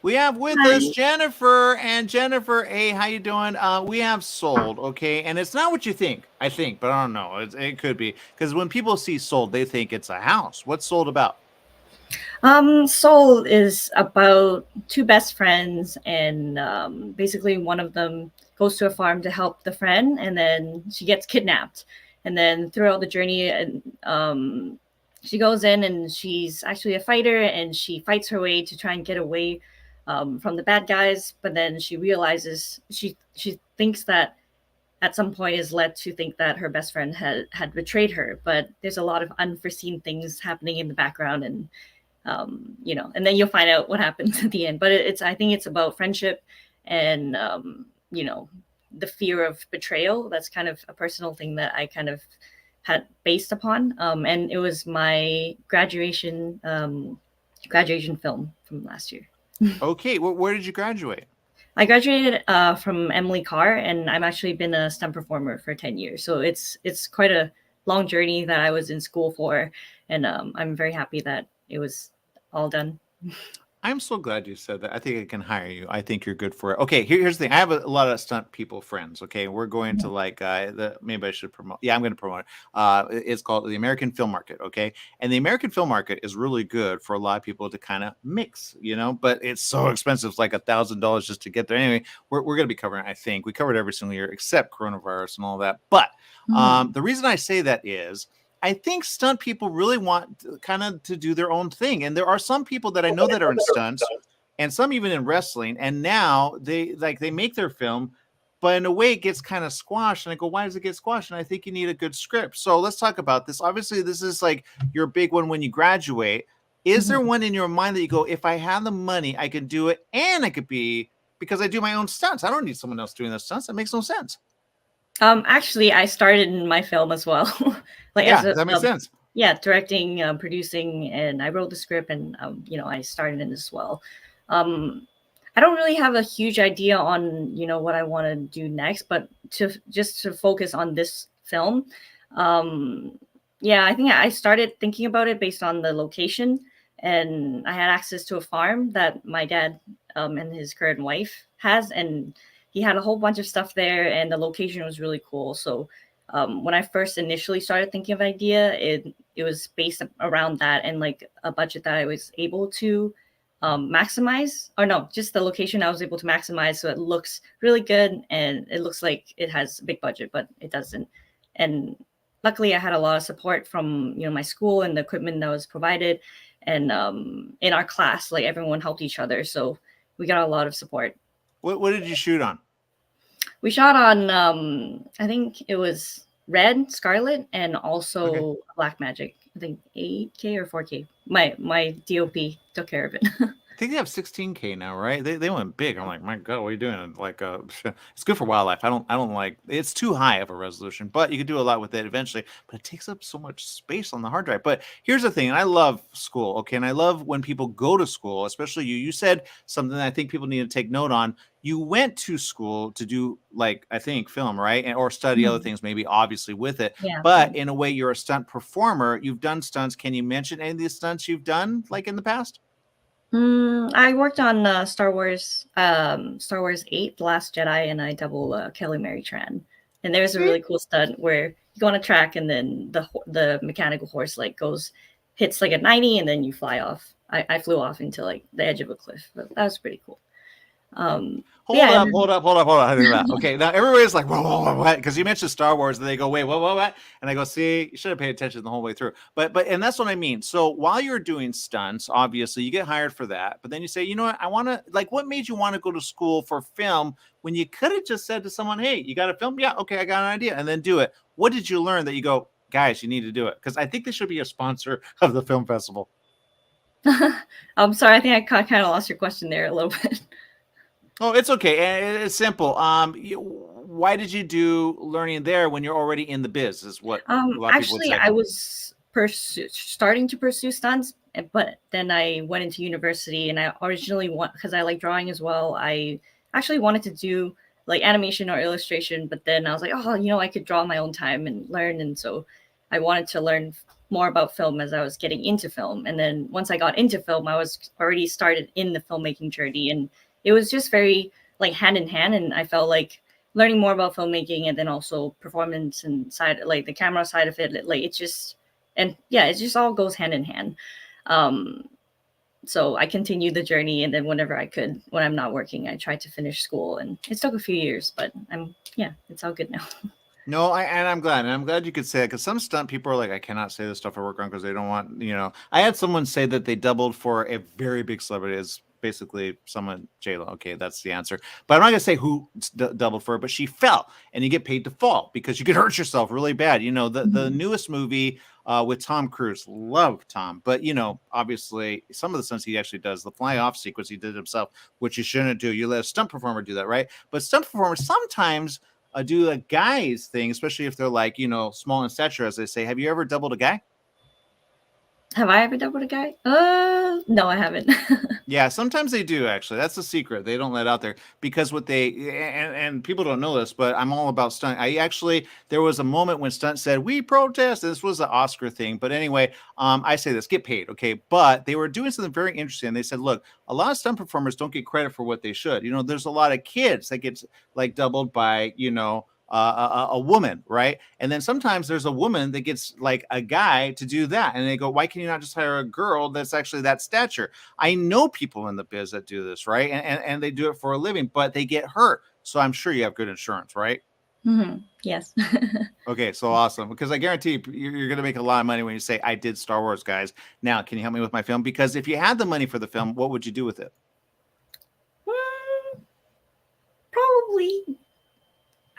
We have with us Jennifer, and Jennifer, hey, how you doing? We have Sold, okay, and it's not what you think. I think, but I don't know. It could be, because when people see Sold, they think it's a house. What's Sold about? Sold is about two best friends, and basically one of them goes to a farm to help the friend, and then she gets kidnapped, and then throughout the journey, she goes in, and she's actually a fighter, and she fights her way to try and get away from the bad guys, but then she realizes she thinks that at some point is led to think that her best friend had betrayed her, but there's a lot of unforeseen things happening in the background, and and then you'll find out what happens at the end. But I think it's about friendship and the fear of betrayal. That's kind of a personal thing that I kind of had based upon, and it was my graduation film from last year. Okay, where did you graduate? I graduated from Emily Carr, and I've actually been a STEM performer for 10 years. So it's quite a long journey that I was in school for, and I'm very happy that it was all done. I'm so glad you said that. I think I can hire you. I think you're good for it. Okay, here's the thing. I have a lot of stunt people friends. Okay, we're going to maybe I should promote. Yeah, I'm going to promote it. It's called the American Film Market. Okay, and the American Film Market is really good for a lot of people to kind of mix, but it's so expensive. It's like $1,000 just to get there. Anyway, we're going to be covering it. I think we covered every single year except coronavirus and all that. But the reason I say that is, I think stunt people really want to do their own thing. And there are some people that I know that are in stunts, and some even in wrestling. And now they make their film, but in a way it gets kind of squashed. And I go, why does it get squashed? And I think you need a good script. So let's talk about this. Obviously, this is like your big one when you graduate. Is there one in your mind that you go, if I had the money, I could do it and I could be because I do my own stunts. I don't need someone else doing the stunts. That makes no sense. Actually, I started in my film as well. That makes sense. Yeah, directing, producing, and I wrote the script, and I started in as well. I don't really have a huge idea on what I want to do next, but to focus on this film, I think I started thinking about it based on the location, and I had access to a farm that my dad and his current wife has, and he had a whole bunch of stuff there, and the location was really cool. So when I first initially started thinking of idea, it was based around that and like a budget that I was able to maximize, or no, just the location I was able to maximize, so it looks really good and it looks like it has a big budget, but it doesn't. And luckily, I had a lot of support from my school and the equipment that was provided, and in our class, like everyone helped each other, so we got a lot of support. What did you shoot on? We shot on I think it was Red, Scarlet, and also Black Magic. I think 8K or 4K. My DOP took care of it. I think they have 16K now, right? They went big. I'm like, my God, what are you doing? Like, it's good for wildlife. I don't like, it's too high of a resolution, but you can do a lot with it eventually. But it takes up so much space on the hard drive. But here's the thing, and I love school, okay, and I love when people go to school, especially you. You said something that I think people need to take note on. You went to school to do, like, I think film, right, or study other things, maybe obviously with it. Yeah. But in a way, you're a stunt performer. You've done stunts. Can you mention any of these stunts you've done, like in the past? I worked on Star Wars 8, The Last Jedi, and I double Kelly Mary Tran. And there's a really cool stunt where you go on a track and then the mechanical horse like hits like a 90 and then you fly off. I flew off into like the edge of a cliff. But that was pretty cool. Hold up. Okay, now everybody's like, what? Because you mentioned Star Wars, and they go, wait, what? And I go, see, you should have paid attention the whole way through. But and that's what I mean. So while you're doing stunts, obviously you get hired for that, but then you say, you know what, I want to, like, what made you want to go to school for film when you could have just said to someone, hey, you got a film? Yeah, okay, I got an idea, and then do it. What did you learn that you go, guys, you need to do it? Because I think they should be a sponsor of the film festival. I'm sorry, I think I kind of lost your question there a little bit. Oh, it's okay. It's simple. Why did you do learning there when you're already in the biz? Is what a lot of people would Actually, say. I was starting to pursue stunts, but then I went into university, and I originally because I like drawing as well. I actually wanted to do like animation or illustration, but then I was like, oh, I could draw my own time and learn, and so I wanted to learn more about film as I was getting into film. And then once I got into film, I was already started in the filmmaking journey, and it was just very like hand in hand. And I felt like learning more about filmmaking and then also performance and side, like the camera side of it, like it just all goes hand in hand. So I continued the journey, and then whenever I could, when I'm not working, I tried to finish school, and it took a few years, but it's all good now. No, I'm glad you could say it, because some stunt people are like, I cannot say this stuff I work on because they don't want, I had someone say that they doubled for a very big celebrity. It's basically someone, J-Lo. Okay, that's the answer. But I'm not gonna say who doubled for her, but she fell, and you get paid to fall because you could hurt yourself really bad. The newest movie with Tom Cruise, love Tom, but obviously some of the stunts he actually does, the fly off sequence he did himself, which you shouldn't do. You let a stunt performer do that, right? But stunt performers sometimes do a guy's thing, especially if they're like, small in stature, as they say. Have you ever doubled a guy? Have I ever doubled a guy? No, I haven't. Yeah, sometimes they do, actually. That's the secret. They don't let out there, because what they, and people don't know this, but I'm all about stunt. There was a moment when stunt said, we protest. This was an Oscar thing. But anyway, I say this, get paid, okay? But they were doing something very interesting. They said, look, a lot of stunt performers don't get credit for what they should. There's a lot of kids that get like doubled by, a woman, right? And then sometimes there's a woman that gets like a guy to do that, and they go, why can you not just hire a girl that's actually that stature? I know people in the biz that do this, right? And they do it for a living, but they get hurt. So I'm sure you have good insurance, right? Mm-hmm. Yes. Okay, so awesome, because I guarantee you're going to make a lot of money when you say, I did Star Wars, guys. Now, can you help me with my film? Because if you had the money for the film, what would you do with it? Probably,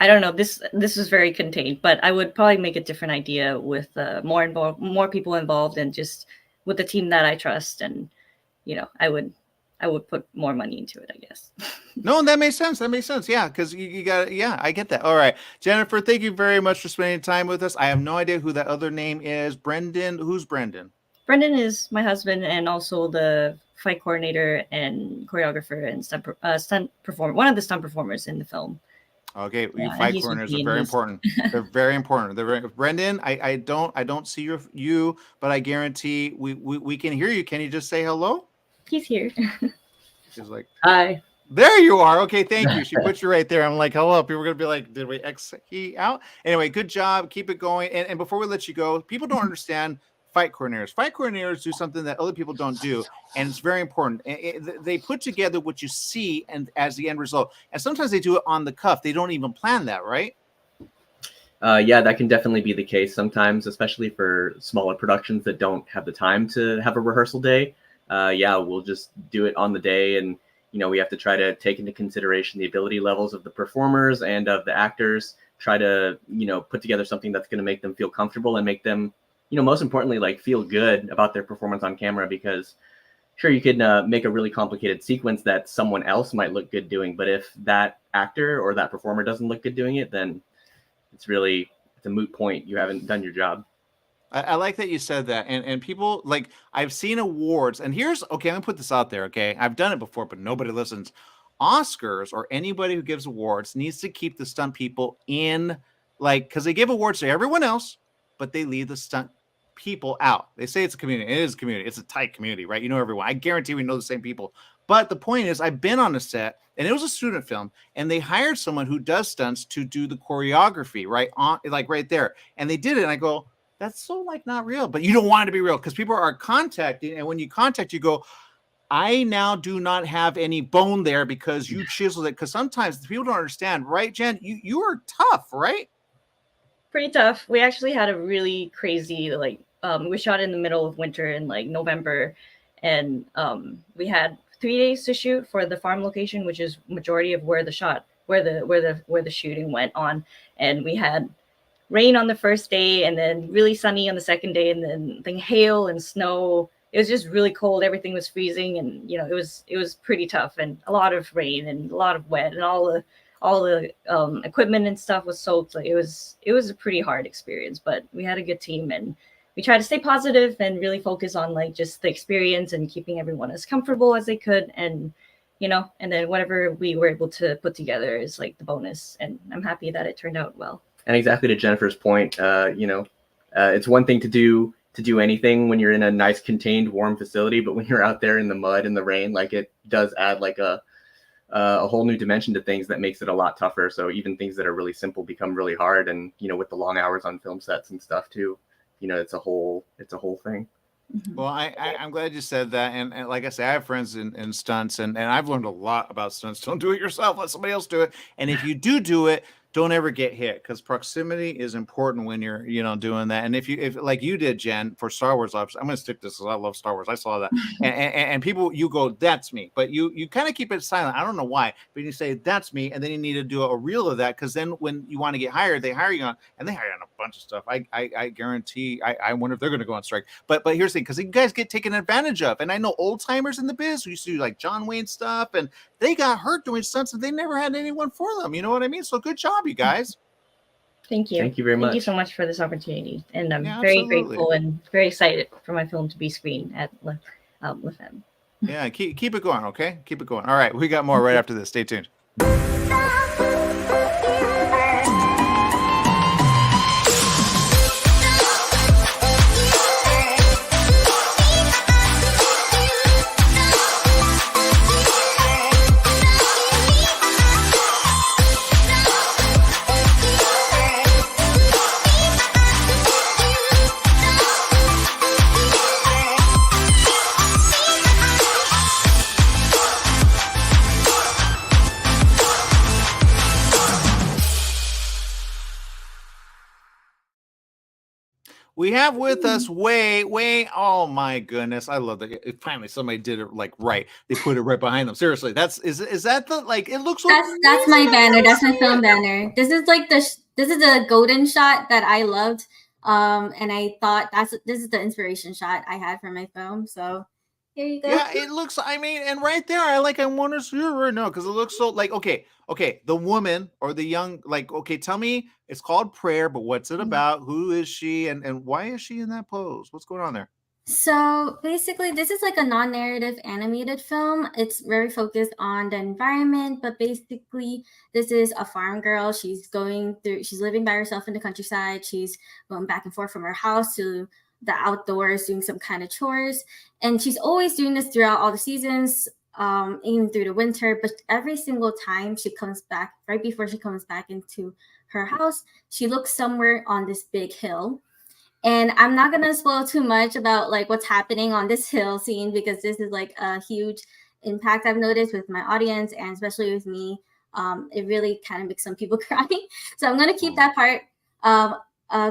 I don't know. This is very contained, but I would probably make a different idea with more people involved, and just with the team that I trust. And I would I would put more money into it, I guess. No, that makes sense. That makes sense. Yeah, because you got, yeah, I get that. All right, Jennifer, thank you very much for spending time with us. I have no idea who that other name is. Brendan, who's Brendan? Brendan is my husband and also the fight coordinator and choreographer and stunt performer, one of the stunt performers in the film. Okay, you Yeah, fight he's with corners me are in very this. important. They're very important. They're very, Brendan, I don't see you, but I guarantee we can hear you. Can you just say hello? He's here. She's like, Hi. there you are. Okay, thank you. She put you right there. I'm like, hello. People are gonna be like, did we X he out? Anyway, good job. Keep it going. And before we let you go, people don't understand fight coordinators. Fight coordinators do something that other people don't do, and it's very important. They put together what you see and as the end result. And sometimes they do it on the cuff. They don't even plan that, right? Yeah, that can definitely be the case sometimes, especially for smaller productions that don't have the time to have a rehearsal day. Yeah, we'll just do it on the day, and we have to try to take into consideration the ability levels of the performers and of the actors, try to, put together something that's going to make them feel comfortable and make them, most importantly, like feel good about their performance on camera, because sure, you could make a really complicated sequence that someone else might look good doing, but if that actor or that performer doesn't look good doing it, then it's a moot point. You haven't done your job. I like that you said that. And people, like, I've seen awards, and here's, okay, I'm gonna put this out there, okay? I've done it before, but nobody listens. Oscars or anybody who gives awards needs to keep the stunt people in, like, because they give awards to everyone else, but they leave the stunt people out. They say it's a community. It is a community. It's a tight community, right? You know everyone. I guarantee we know the same people. But the point is, I've been on a set, and it was a student film, and they hired someone who does stunts to do the choreography, right on, like right there. And they did it, and I go, that's so like not real, but you don't want it to be real because people are contacting, and when you contact, you go, I now do not have any bone there because you chiseled it. Because sometimes people don't understand, right, Jen? You are tough, right? Pretty tough. We actually had a really crazy, we shot in the middle of winter in like November, and we had 3 days to shoot for the farm location, which is majority of where the shooting went on, and we had rain on the first day and then really sunny on the second day, and then hail and snow. It was just really cold. Everything was freezing, and it was pretty tough, and a lot of rain and a lot of wet, and all the equipment and stuff was soaked. Like it was a pretty hard experience, but we had a good team, and we tried to stay positive and really focus on like just the experience and keeping everyone as comfortable as they could, and and then whatever we were able to put together is like the bonus, and I'm happy that it turned out well. And exactly to Jennifer's point, it's one thing to do anything when you're in a nice, contained, warm facility, but when you're out there in the mud and the rain, like it does add like a whole new dimension to things that makes it a lot tougher. So even things that are really simple become really hard, and with the long hours on film sets and stuff too, it's a whole thing. Well, I'm glad you said that. And like I say, I have friends in stunts, and I've learned a lot about stunts. Don't do it yourself. Let somebody else do it. And if you do it, don't ever get hit, because proximity is important when you're, doing that. And if like you did, Jen, for Star Wars, I'm going to stick this because I love Star Wars. I saw that. and people, you go, that's me. But you kind of keep it silent. I don't know why, but you say, that's me. And then you need to do a reel of that, because then when you want to get hired, they hire you on, and they hire you on a bunch of stuff. I guarantee, I wonder if they're going to go on strike. But here's the thing, because you guys get taken advantage of. And I know old timers in the biz who used to do like John Wayne stuff, and they got hurt doing stunts, and they never had anyone for them. You know what I mean? So good job, you guys. Thank you. Thank you very much. Thank you so much for this opportunity. And I'm absolutely. very grateful and very excited for my film to be screened at Femme. Yeah, keep it going, okay? Keep it going. All right, we got more right after this. Stay tuned. We have with us Way. Oh my goodness, I love that. Finally, somebody did it like right. They put it right behind them. Seriously, is that the like? It looks. That's my banner. That's my film banner. This is like this is a golden shot that I loved, and I thought this is the inspiration shot I had for my film. So, Here you go. Yeah, it looks. I mean, and right there, I want to see it right now because it looks so like okay. The woman or the young, like okay, tell me, it's called Prayer, but what's it about? Who is she, and why is she in that pose? What's going on there? So basically, this is like a non-narrative animated film. It's very focused on the environment, but basically, this is a farm girl. She's living by herself in the countryside. She's going back and forth from her house to the outdoors, doing some kind of chores. And she's always doing this throughout all the seasons, even through the winter. But every single time she comes back, right before she comes back into her house, she looks somewhere on this big hill. And I'm not gonna spoil too much about like what's happening on this hill scene because this is like a huge impact I've noticed with my audience and especially with me. It really kind of makes some people cry. So I'm gonna keep that part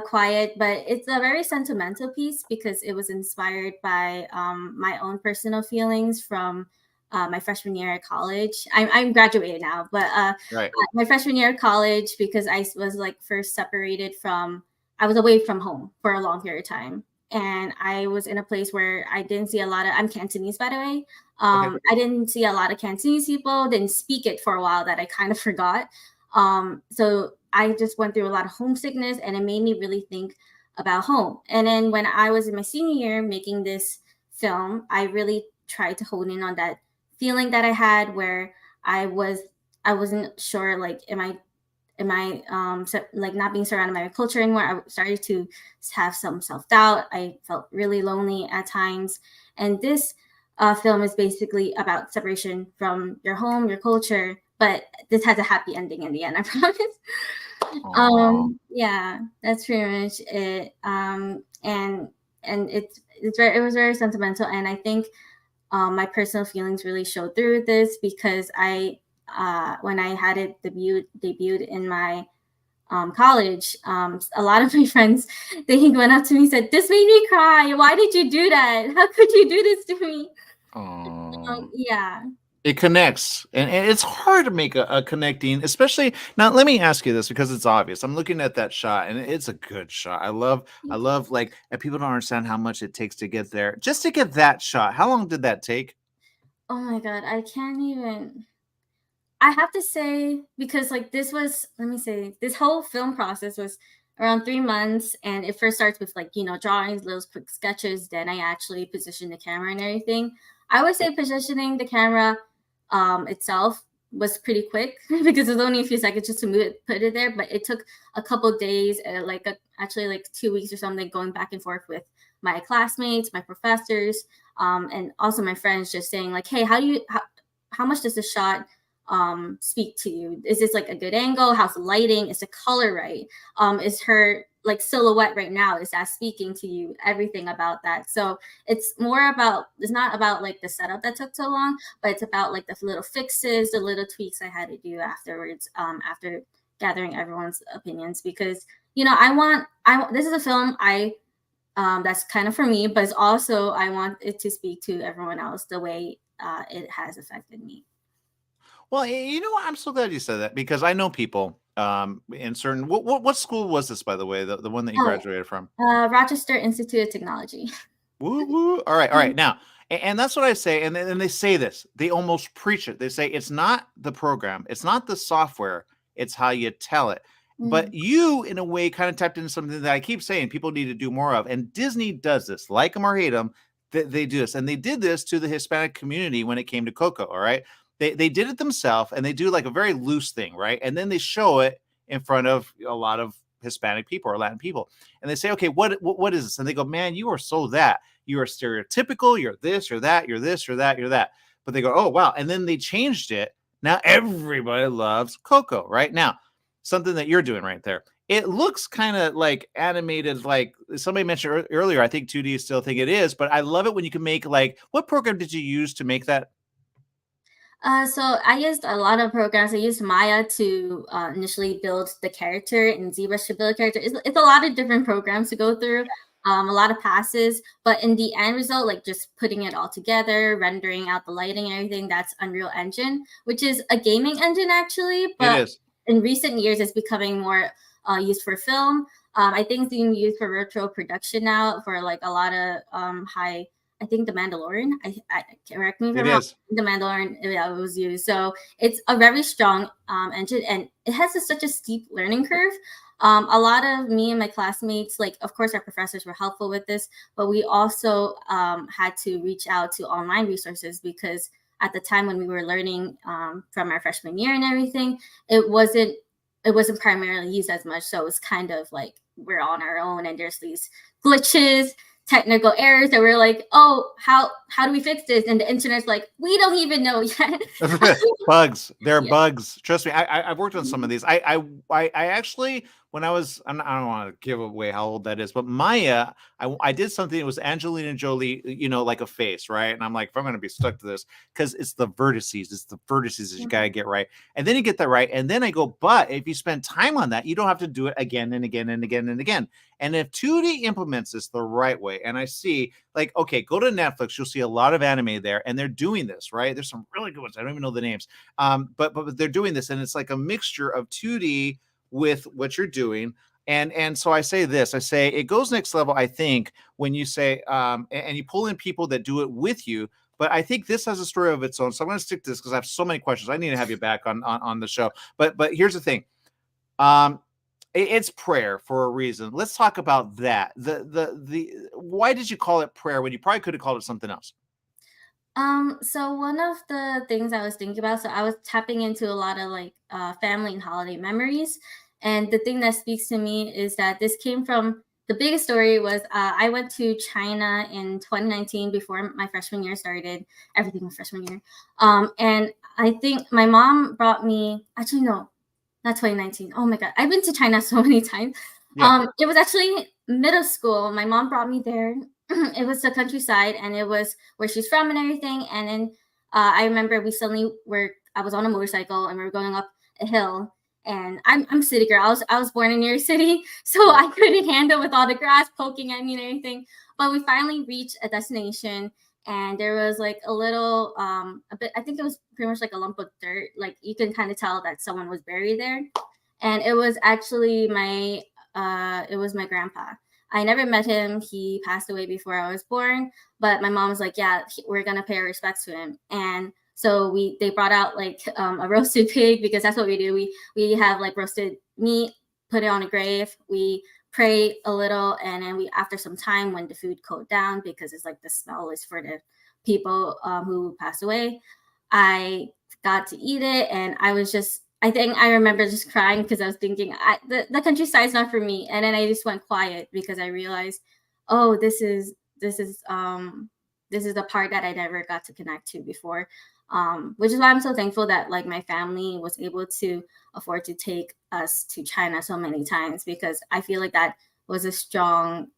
quiet, but it's a very sentimental piece because it was inspired by my own personal feelings from my freshman year at college. I'm graduated now, but Right. my freshman year at college because I was like first separated from. I was away from home for a long period of time. And I was in a place where I didn't see a lot of, I'm Cantonese, by the way. I didn't see a lot of Cantonese people, didn't speak it for a while that I kind of forgot. So I just went through a lot of homesickness and it made me really think about home. And then when I was in my senior year making this film, I really tried to hone in on that feeling that I had where I wasn't sure, like, am I like not being surrounded by my culture anymore? I started to have some self-doubt. I felt really lonely at times. And this film is basically about separation from your home, your culture, but this has a happy ending in the end, I promise. Yeah, that's pretty much it. And it was very sentimental. And I think my personal feelings really showed through this because when I had it debuted in my college, a lot of my friends, they went up to me and said, "This made me cry. Why did you do that? How could you do this to me?" Yeah. It connects, and it's hard to make a connecting, especially now. Let me ask you this because it's obvious. I'm looking at that shot, and it's a good shot. I love like, and people don't understand how much it takes to get there. Just to get that shot, how long did that take? Oh my God, I can't even. I have to say, because like this whole film process was around 3 months, and it first starts with like, drawings, little quick sketches. Then I actually position the camera and everything. I would say positioning the camera itself was pretty quick because it was only a few seconds just to put it there. But it took a couple of days, actually like 2 weeks or something, going back and forth with my classmates, my professors, and also my friends, just saying like, hey, how much does this shot speak to you? Is this like a good angle? How's the lighting? Is the color right? Is her like silhouette right now, is that speaking to you? Everything about that. So it's not about like the setup that took so long, but it's about like the little fixes, the little tweaks I had to do afterwards, after gathering everyone's opinions, because this is a film that's kind of for me, but it's also I want it to speak to everyone else the way it has affected me. Well, you know what? I'm so glad you said that because I know people in certain. What school was this, by the way? The one that you graduated from? Rochester Institute of Technology. Woo woo! All right. Now, and that's what I say. And they say this. They almost preach it. They say it's not the program, it's not the software, it's how you tell it. But you, in a way, kind of tapped into something that I keep saying people need to do more of. And Disney does this, like them or hate them. They do this, and they did this to the Hispanic community when it came to Coco. All right. They did it themselves, and they do like a very loose thing, right? And then they show it in front of a lot of Hispanic people or Latin people, and they say, "Okay, what is this?" And they go, "Man, you are so that. You are stereotypical. You're this or that. You're this or that. You're that." But they go, "Oh wow!" And then they changed it. Now everybody loves Coco, right? Now, something that you're doing right there. It looks kind of like animated, like somebody mentioned earlier. I think 2D still think it is, but I love it when you can make like. What program did you use to make that? So I used a lot of programs. I used Maya to initially build the character and ZBrush to build a character. It's a lot of different programs to go through, a lot of passes. But in the end result, like just putting it all together, rendering out the lighting and everything, that's Unreal Engine, which is a gaming engine actually. But it is. In recent years, it's becoming more used for film. I think it's being used for virtual production now for like a lot of high I think The Mandalorian. I correct me if It I'm wrong. is. The Mandalorian was used. So it's a very strong engine, and it has such a steep learning curve. A lot of me and my classmates, like, of course, our professors were helpful with this, but we also had to reach out to online resources because at the time when we were learning from our freshman year and everything, it wasn't primarily used as much. So it's kind of like we're on our own, and there's these glitches, technical errors that we're like, oh, how do we fix this? And the internet's like, we don't even know yet. Bugs. They're Yeah. bugs. Trust me. I've worked on some of these. I actually, when I was, I don't want to give away how old that is, but Maya, I did something that was Angelina Jolie, you know, like a face, right? And I'm like, if I'm going to be stuck to this, because it's the vertices that you got to get right. And then you get that right. And then I go, but if you spend time on that, you don't have to do it again and again and again and again. And if 2D implements this the right way, and I see, like, okay, go to Netflix, you'll see a lot of anime there, and they're doing this, right? There's some really good ones. I don't even know the names. But they're doing this, and it's like a mixture of 2D with what you're doing. And so I say this, I say it goes next level, I think, when you say, and you pull in people that do it with you. But I think this has a story of its own. So I'm going to stick to this because I have so many questions. I need to have you back on the show. But here's the thing. It's prayer for a reason. Let's talk about that. The why did you call it prayer when you probably could have called it something else? So one of the things I was thinking about, so I was tapping into a lot of like family and holiday memories. And the thing that speaks to me is that this came from the biggest story was I went to China in 2019 before my freshman year started. Everything was freshman year. And I think my mom brought me, actually, no, not 2019. Oh my God. I've been to China so many times. Yeah. It was actually middle school. My mom brought me there. It was the countryside, and it was where she's from and everything. And then I remember I was on a motorcycle and we were going up a hill. And I'm a city girl. I was born in New York City, so I couldn't handle with all the grass poking at me and everything. But we finally reached a destination, and there was like a little a bit. I think it was pretty much like a lump of dirt. Like you can kind of tell that someone was buried there, and it was actually my grandpa. I never met him. He passed away before I was born. But my mom was like, "Yeah, we're gonna pay our respects to him." And so they brought out like a roasted pig because that's what we do. We have like roasted meat, put it on a grave. We pray a little, and then after some time when the food cooled down, because it's like the smell is for the people who passed away, I got to eat it, and I think I remember just crying because I was thinking the countryside's not for me, and then I just went quiet because I realized, oh, this is the part that I never got to connect to before. Which is why I'm so thankful that like my family was able to afford to take us to China so many times, because I feel like that was the strongest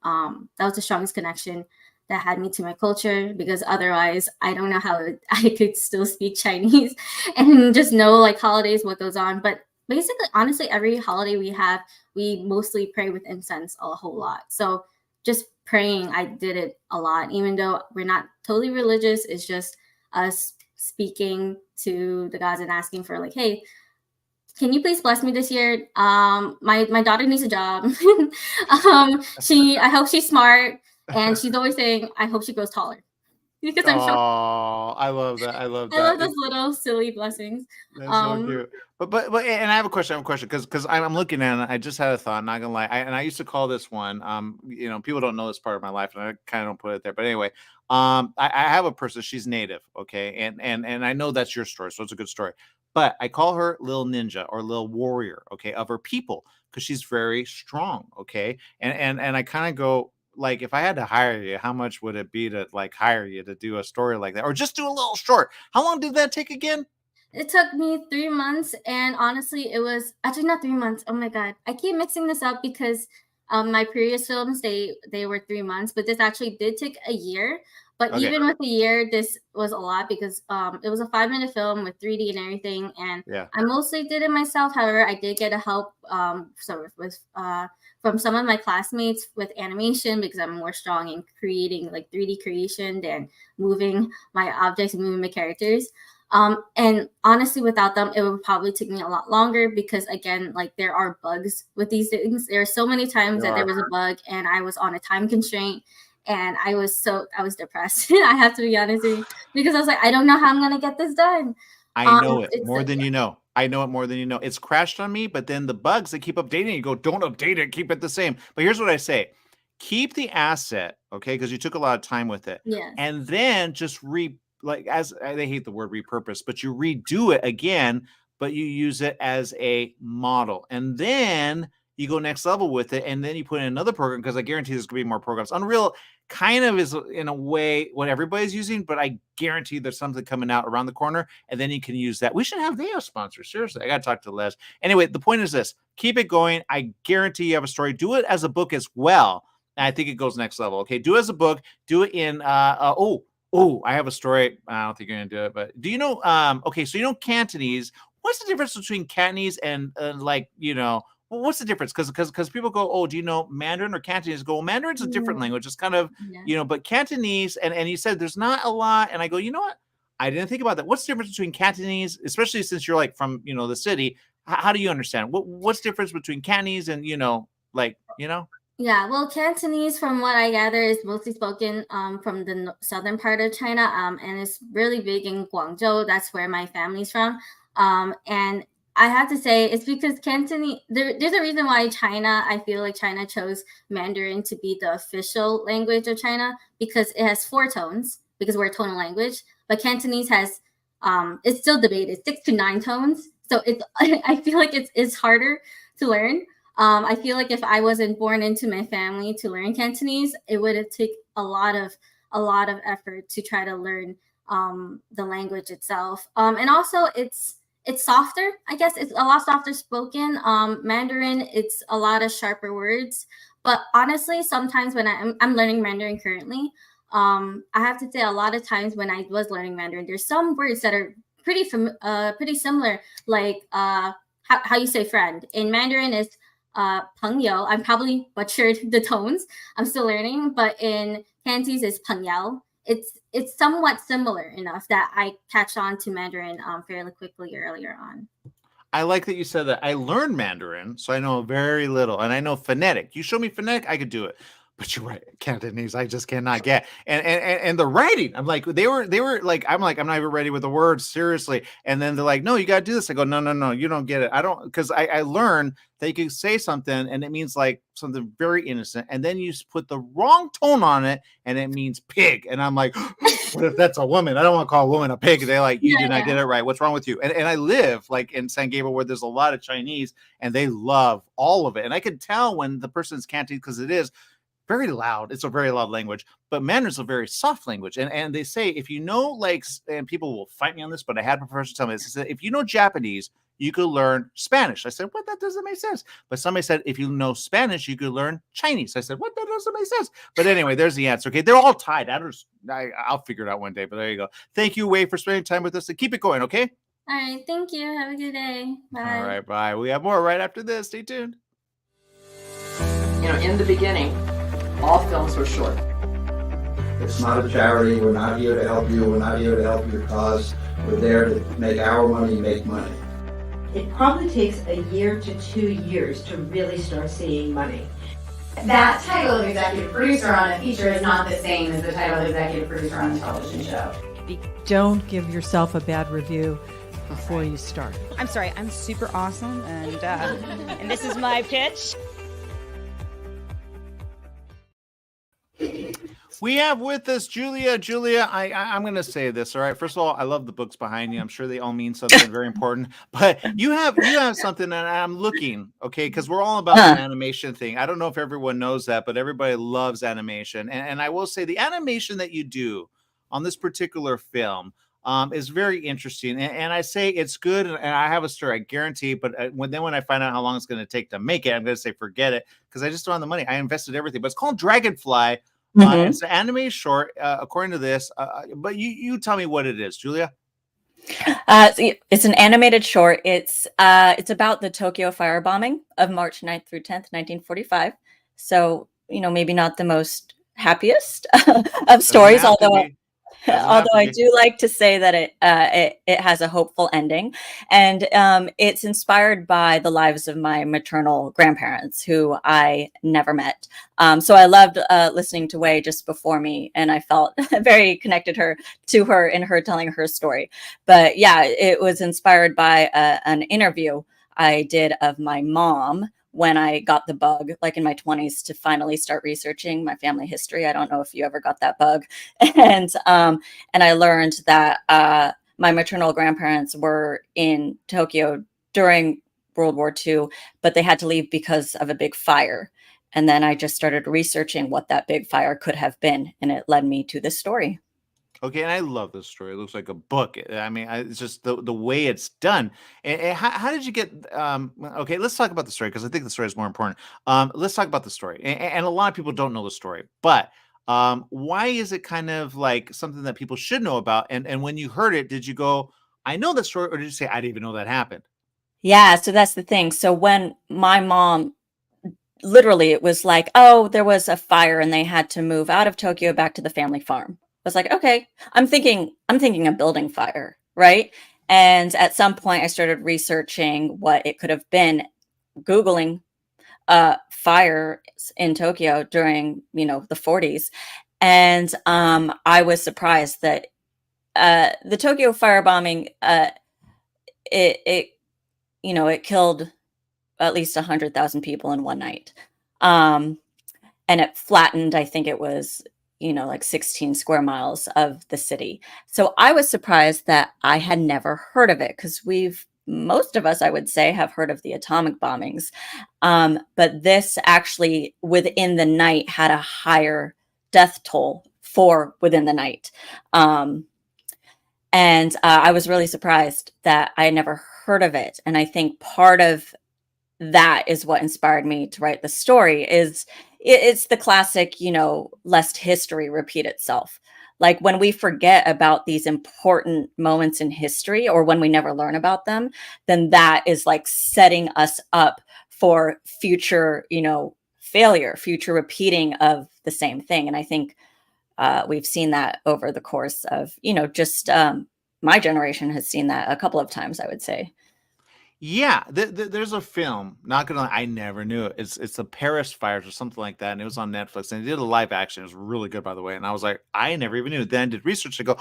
connection that had me to my culture, because otherwise I don't know how I could still speak Chinese and just know like holidays, what goes on. But basically, honestly, every holiday we have, we mostly pray with incense a whole lot. So just praying, I did it a lot, even though we're not totally religious. It's just us speaking to the gods and asking for like, hey, can you please bless me this year? My daughter needs a job. I hope she's smart, and she's always saying, I hope she grows taller. Because I'm sure. Oh, I love that. I love that. I love those little silly blessings. That's so cute. But and I have a question. Because I'm looking at it. I just had a thought. Not gonna lie. I used to call this one. You know, people don't know this part of my life, and I kind of don't put it there. But anyway, I have a person. She's native. Okay, and I know that's your story, so it's a good story. But I call her Lil Ninja or Lil Warrior. Okay, of her people, because she's very strong. Okay, and I kind of go, like, if I had to hire you, how much would it be to like hire you to do a story like that, or just do a little short? How long did that take again? It took me 3 months, and honestly, it was actually not 3 months. Oh my God, I keep mixing this up because my previous films they were 3 months, but this actually did take a year. But Okay. even with a year, this was a lot because it was a 5-minute film with 3D and everything, and Yeah. I mostly did it myself. However, I did get a help from some of my classmates with animation, because I'm more strong in creating like 3D creation than moving my objects and moving my characters. And honestly, without them, it would probably take me a lot longer, because again, like there are bugs with these things. There are so many times that there was a bug and I was on a time constraint, and I was depressed. I have to be honest with you, because I was like, I don't know how I'm gonna get this done. I know it It's more than you know. I know it more than you know. It's crashed on me, but then the bugs, they keep updating. You go, don't update it, keep it the same. But here's what I say: keep the asset, okay? Because you took a lot of time with it, Yes. and then just as they hate the word repurpose, but you redo it again, but you use it as a model, and then you go next level with it, and then you put in another program, because I guarantee there's gonna be more programs. Unreal kind of is in a way what everybody's using, but I guarantee there's something coming out around the corner, and then you can use that. We should have they sponsors. Seriously, I gotta talk to Les. Anyway, the point is this: keep it going. I guarantee you have a story. Do it as a book as well. And I think it goes next level. Okay, do it as a book. Do it in I have a story. I don't think you're gonna do it, but do you know? Okay, so you know Cantonese. What's the difference between Cantonese and well, what's the difference? Because people go, oh, do you know Mandarin or Cantonese? Go, well, Mandarin's a different language. It's kind of, but Cantonese, and you said there's not a lot. And I go, you know what? I didn't think about that. What's the difference between Cantonese, especially since you're like from, the city? How do you understand? What's the difference between Cantonese and, Yeah, well, Cantonese, from what I gather, is mostly spoken from the southern part of China, and it's really big in Guangzhou. That's where my family's from. And I have to say, it's because Cantonese, there's a reason why I feel like China chose Mandarin to be the official language of China, because it has 4 tones, because we're a tonal language. But Cantonese has, it's still debated, 6 to 9 tones. So I feel like it's harder to learn. I feel like if I wasn't born into my family to learn Cantonese, it would have taken a lot of effort to try to learn the language itself. And also it's softer. I guess it's a lot softer spoken. Mandarin, it's a lot of sharper words. But honestly, sometimes when I'm learning Mandarin currently, I have to say a lot of times when I was learning Mandarin, there's some words that are pretty similar, like how you say friend. In Mandarin is 朋友. I'm probably butchered the tones. I'm still learning, but in Cantonese is 朋友. It's somewhat similar enough that I catch on to Mandarin fairly quickly earlier on. I like that you said that. I learned Mandarin, so I know very little, and I know phonetic. You show me phonetic, I could do it. But you're right, Cantonese, I just cannot get. And the writing, I'm like, they were like, I'm not even ready with the words, seriously. And then they're like, no, you got to do this. I go, no, you don't get it. I don't, because I learned that you can say something and it means like something very innocent, and then you put the wrong tone on it and it means pig. And I'm like, what if that's a woman? I don't want to call a woman a pig. They're like, you did not get it right. What's wrong with you? And I live like in San Gabriel, where there's a lot of Chinese, and they love all of it. And I can tell when the person's Cantonese, because it is very loud. It's a very loud language, but Mandarin's a very soft language. And they say, if you know, like, and people will fight me on this, but I had a professor tell me this. He said, if you know Japanese, you could learn Spanish. I said, what? That doesn't make sense. But somebody said, if you know Spanish, you could learn Chinese. I said, what? That doesn't make sense. But anyway, there's the answer. Okay, they're all tied. I'll figure it out one day, but there you go. Thank you, Wei, for spending time with us, and keep it going, okay? All right, thank you. Have a good day. Bye. All right, bye. We have more right after this. Stay tuned. In the beginning, all films were short. It's not a charity. We're not here to help you. We're not here to help your cause. We're there to make our money make money. It probably takes a year to 2 years to really start seeing money. That title of executive producer on a feature is not the same as the title of executive producer on a television show. Don't give yourself a bad review before you start. I'm sorry, I'm super awesome, and this is my pitch. We have with us Julia. Julia, I'm going to say this, all right? First of all, I love the books behind you. I'm sure they all mean something very important. But you have something, and I'm looking, okay, because we're all about the animation thing. I don't know if everyone knows that, but everybody loves animation. And I will say the animation that you do on this particular film is very interesting. And I say it's good, and I have a story, I guarantee. But when I find out how long it's going to take to make it, I'm going to say forget it, because I just don't have the money. I invested everything. But it's called Dragonfly. It's an anime short, according to this. But you tell me what it is, Julia. It's an animated short. It's about the Tokyo firebombing of March 9th through 10th, 1945. So, maybe not the most happiest of stories, although Doesn't have Although to I be. do like to say that it has a hopeful ending, and it's inspired by the lives of my maternal grandparents, who I never met. So I loved listening to Wei just before me, and I felt very connected to her in her telling her story. But yeah, it was inspired by an interview I did of my mom when I got the bug, like in my 20s, to finally start researching my family history. I don't know if you ever got that bug. And I learned that my maternal grandparents were in Tokyo during World War II, but they had to leave because of a big fire. And then I just started researching what that big fire could have been, and it led me to this story. Okay, and I love this story. It looks like a book. I mean, it's just the way it's done. And how did you get? Okay, let's talk about the story because I think the story is more important. Let's talk about the story. And a lot of people don't know the story, but why is it kind of like something that people should know about? And when you heard it, did you go, "I know that story," or did you say, "I didn't even know that happened"? Yeah, so that's the thing. So when my mom, literally, it was like, oh, there was a fire and they had to move out of Tokyo back to the family farm. I was like, okay, I'm thinking a building fire, right? And at some point I started researching what it could have been, Googling fires in Tokyo during, the 40s. And I was surprised that the Tokyo firebombing, it killed at least 100,000 people in one night. And it flattened, I think it was, like 16 square miles of the city. So I was surprised that I had never heard of it, because most of us, I would say, have heard of the atomic bombings. But this actually, within the night, had a higher death toll for within the night. And I was really surprised that I had never heard of it. And I think part of that is what inspired me to write the story. It's the classic, lest history repeat itself. Like when we forget about these important moments in history, or when we never learn about them, then that is like setting us up for future, failure, future repeating of the same thing. And I think we've seen that over the course of, just my generation has seen that a couple of times, I would say. Yeah, there's a film. Not gonna lie, I never knew it. It's the Paris fires or something like that, and it was on Netflix. And they did a live action. It was really good, by the way. And I was like, I never even knew. Then I did research to go,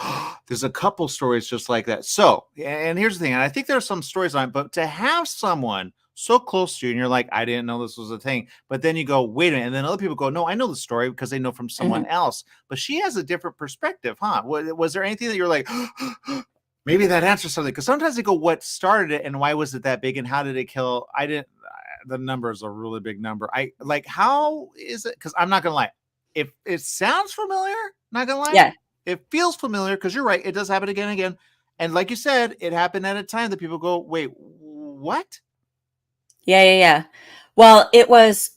there's a couple stories just like that. So, and here's the thing. And I think there are some stories on it, but to have someone so close to you, and you're like, I didn't know this was a thing. But then you go, wait a minute, and then other people go, no, I know the story because they know from someone else. But she has a different perspective, huh? Was there anything that you're like? Maybe that answers something, because sometimes they go, what started it and why was it that big and how did it kill? I didn't, the number is a really big number. I like, how is it? Because I'm not going to lie. If it sounds familiar, not going to lie. Yeah. It feels familiar because you're right. It does happen again and again. And like you said, it happened at a time that people go, wait, what? Yeah. Well, it was,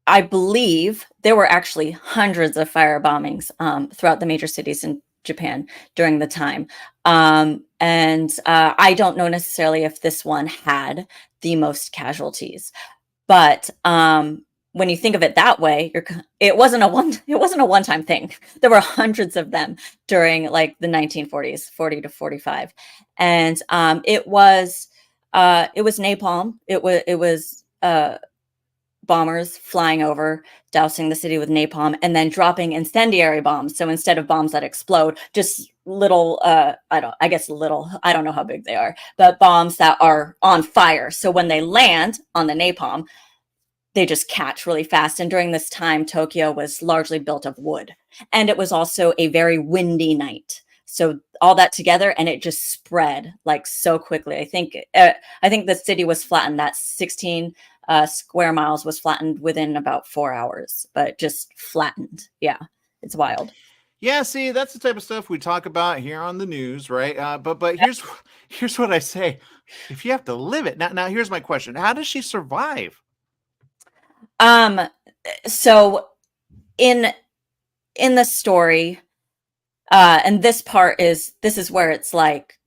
I believe there were actually hundreds of fire bombings throughout the major cities in Japan during the time. And I don't know necessarily if this one had the most casualties, but when you think of it that way, it wasn't a one-time thing. There were hundreds of them during like the 1940s, 40 to 45. And it was napalm. It was bombers flying over, dousing the city with napalm, and then dropping incendiary bombs. So instead of bombs that explode, just little, I don't know how big they are, but bombs that are on fire. So when they land on the napalm, they just catch really fast. And during this time, Tokyo was largely built of wood. And it was also a very windy night. So all that together, and it just spread like so quickly. I think the city was flattened. That 16 square miles was flattened within about 4 hours, but just flattened. Yeah, it's wild. Yeah, see, that's the type of stuff we talk about here on the news, right? But here's what I say: if you have to live it, now here's my question: how does she survive? So in the story, and this is where it's like,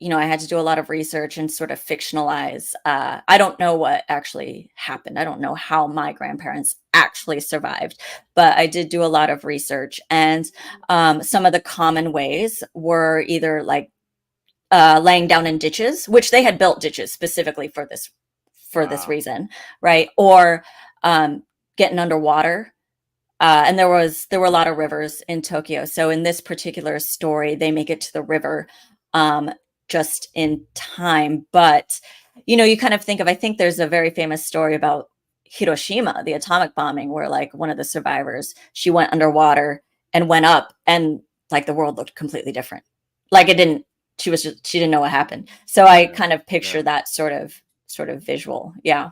I had to do a lot of research and sort of fictionalize. I don't know what actually happened. I don't know how my grandparents actually survived, but I did do a lot of research. And some of the common ways were either like laying down in ditches, which they had built ditches specifically for this reason, right? Or getting underwater. And there were a lot of rivers in Tokyo. So in this particular story, they make it to the river just in time. But, you kind of I think there's a very famous story about Hiroshima, the atomic bombing, where like one of the survivors, she went underwater and went up and like the world looked completely different. Like she didn't know what happened. So I kind of picture that sort of visual. Yeah.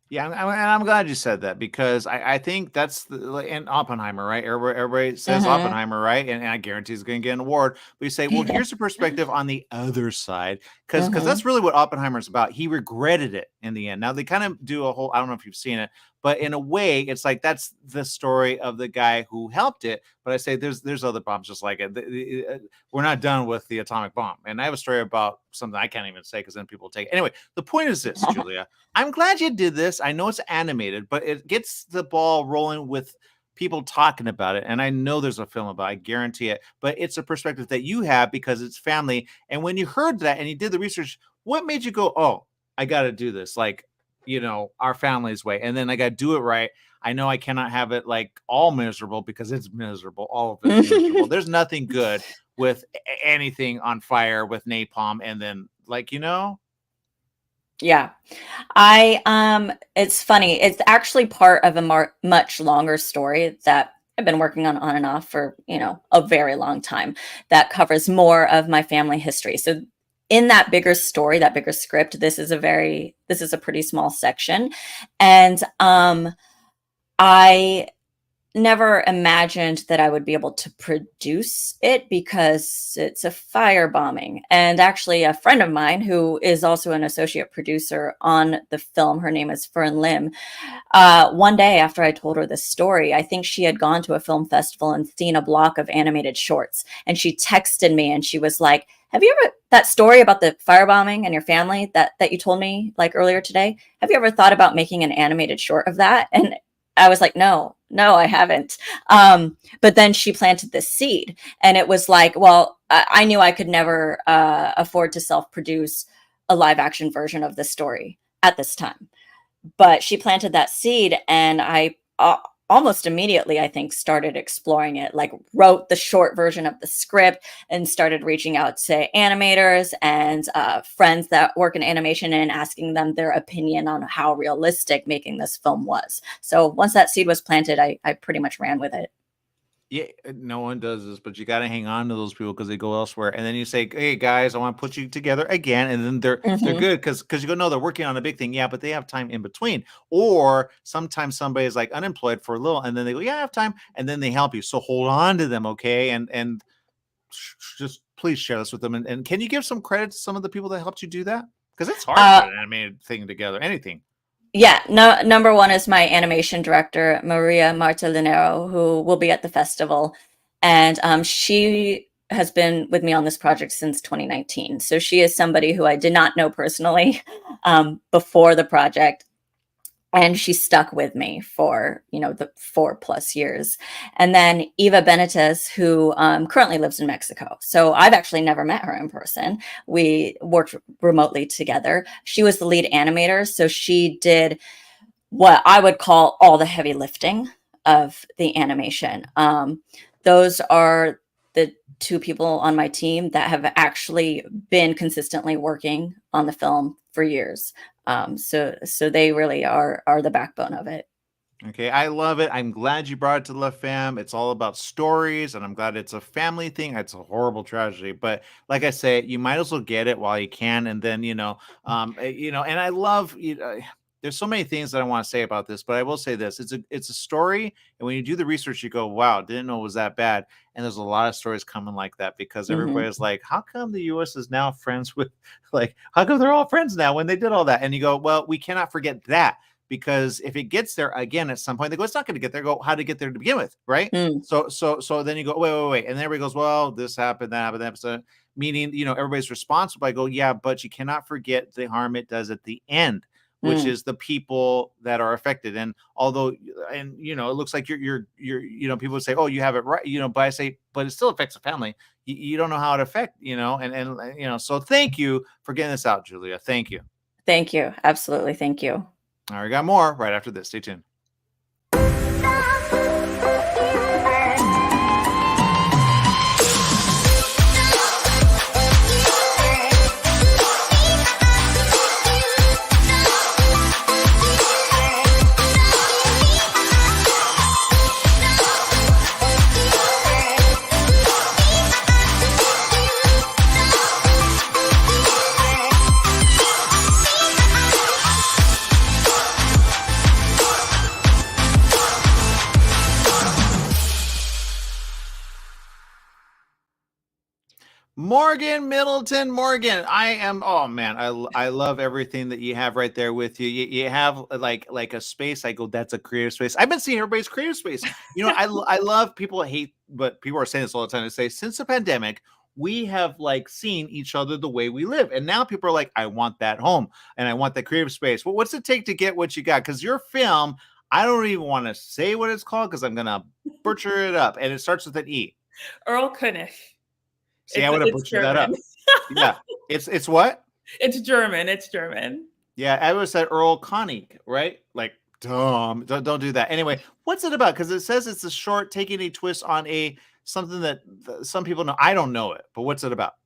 Yeah, and I'm glad you said that, because I think that's in Oppenheimer, right? Everybody says Oppenheimer, right? And I guarantee he's going to get an award. But you say, well, here's the perspective on the other side, because that's really what Oppenheimer's about. He regretted it in the end. Now they kind of do a whole, I don't know if you've seen it, but in a way, it's like that's the story of the guy who helped it. But I say there's other bombs just like it. We're not done with the atomic bomb. And I have a story about something I can't even say because then people take it. Anyway, the point is this, Julia. I'm glad you did this. I know it's animated, but it gets the ball rolling with people talking about it. And I know there's a film about it, I guarantee it. But it's a perspective that you have because it's family. And when you heard that and you did the research, what made you go, oh, I got to do this? Like, our family's way. And then I got to do it right. I know I cannot have it like all miserable because it's miserable. All of it's miserable. There's nothing good with anything on fire with napalm. And then Yeah. It's funny. It's actually part of a much longer story that I've been working on and off for, a very long time that covers more of my family history. So in that bigger story, that bigger script, this is a pretty small section. And I never imagined that I would be able to produce it because it's a firebombing. And actually a friend of mine who is also an associate producer on the film, her name is Fern Lim. One day after I told her this story, I think she had gone to a film festival and seen a block of animated shorts. And she texted me and she was like, have you ever, that story about the firebombing and your family that you told me like earlier today, have you ever thought about making an animated short of that? And I was like, no, I haven't. But then she planted this seed and it was like, well, I knew I could never afford to self-produce a live action version of this story at this time. But she planted that seed and I almost immediately, I think, started exploring it, like wrote the short version of the script and started reaching out to animators and friends that work in animation and asking them their opinion on how realistic making this film was. So once that seed was planted, I pretty much ran with it. Yeah, no one does this, but you got to hang on to those people because they go elsewhere. And then you say, hey, guys, I want to put you together again. And then they're good because you go, no, they're working on a big thing. Yeah, but they have time in between. Or sometimes somebody is like unemployed for a little and then they go, yeah, I have time. And then they help you. So hold on to them, okay? And just please share this with them. And can you give some credit to some of the people that helped you do that? Because it's hard to put an animated thing together, anything. Yeah, number one is my animation director, Maria Martelinero, who will be at the festival. And she has been with me on this project since 2019. So she is somebody who I did not know personally before the project. And she stuck with me for, the 4+ years. And then Eva Benitez, who currently lives in Mexico. So I've actually never met her in person. We worked remotely together. She was the lead animator. So she did what I would call all the heavy lifting of the animation. Those are the two people on my team that have actually been consistently working on the film for years. So they really are the backbone of it. Okay, I love it. I'm glad you brought it to La Femme. It's all about stories, and I'm glad it's a family thing. It's a horrible tragedy, but like I say, you might as well get it while you can, and then and I love there's so many things that I want to say about this, but I will say this: it's a story, and when you do the research, you go, "Wow, didn't know it was that bad." And there's a lot of stories coming like that because everybody's like, "How come the U.S. is now friends with how come they're all friends now when they did all that?" And you go, "Well, we cannot forget that." Because if it gets there again at some point, they go, it's not going to get there. Go, how did it get there to begin with, right? So then you go, wait, and then everybody goes, well, this happened, that happened, that happened. meaning, everybody's responsible. I go, yeah, but you cannot forget the harm it does at the end, which is the people that are affected. And although, and it looks like you're people would say, oh, you have it right, but I say, but it still affects the family. You don't know how it affects, so thank you for getting this out, Julia. Thank you. Thank you. Absolutely. Thank you. All right, we got more right after this. Stay tuned. Morgan Middleton. Morgan, oh man, I love everything that you have right there with you. You have like a space. I go, that's a creative space. I've been seeing everybody's creative space. I love, people hate, but people are saying this all the time. They say, since the pandemic, we have seen each other the way we live. And now people are like, I want that home and I want that creative space. Well, what's it take to get what you got? Because your film, I don't even want to say what it's called because I'm going to butcher it up. And it starts with an E. Earl König. See, I would have butchered that up. Yeah. It's what? It's German. It's German. Yeah, I would have said Earl König, right? Dumb. Don't do that. Anyway, what's it about? Because it says it's a short taking a twist on something that some people know. I don't know it, but what's it about?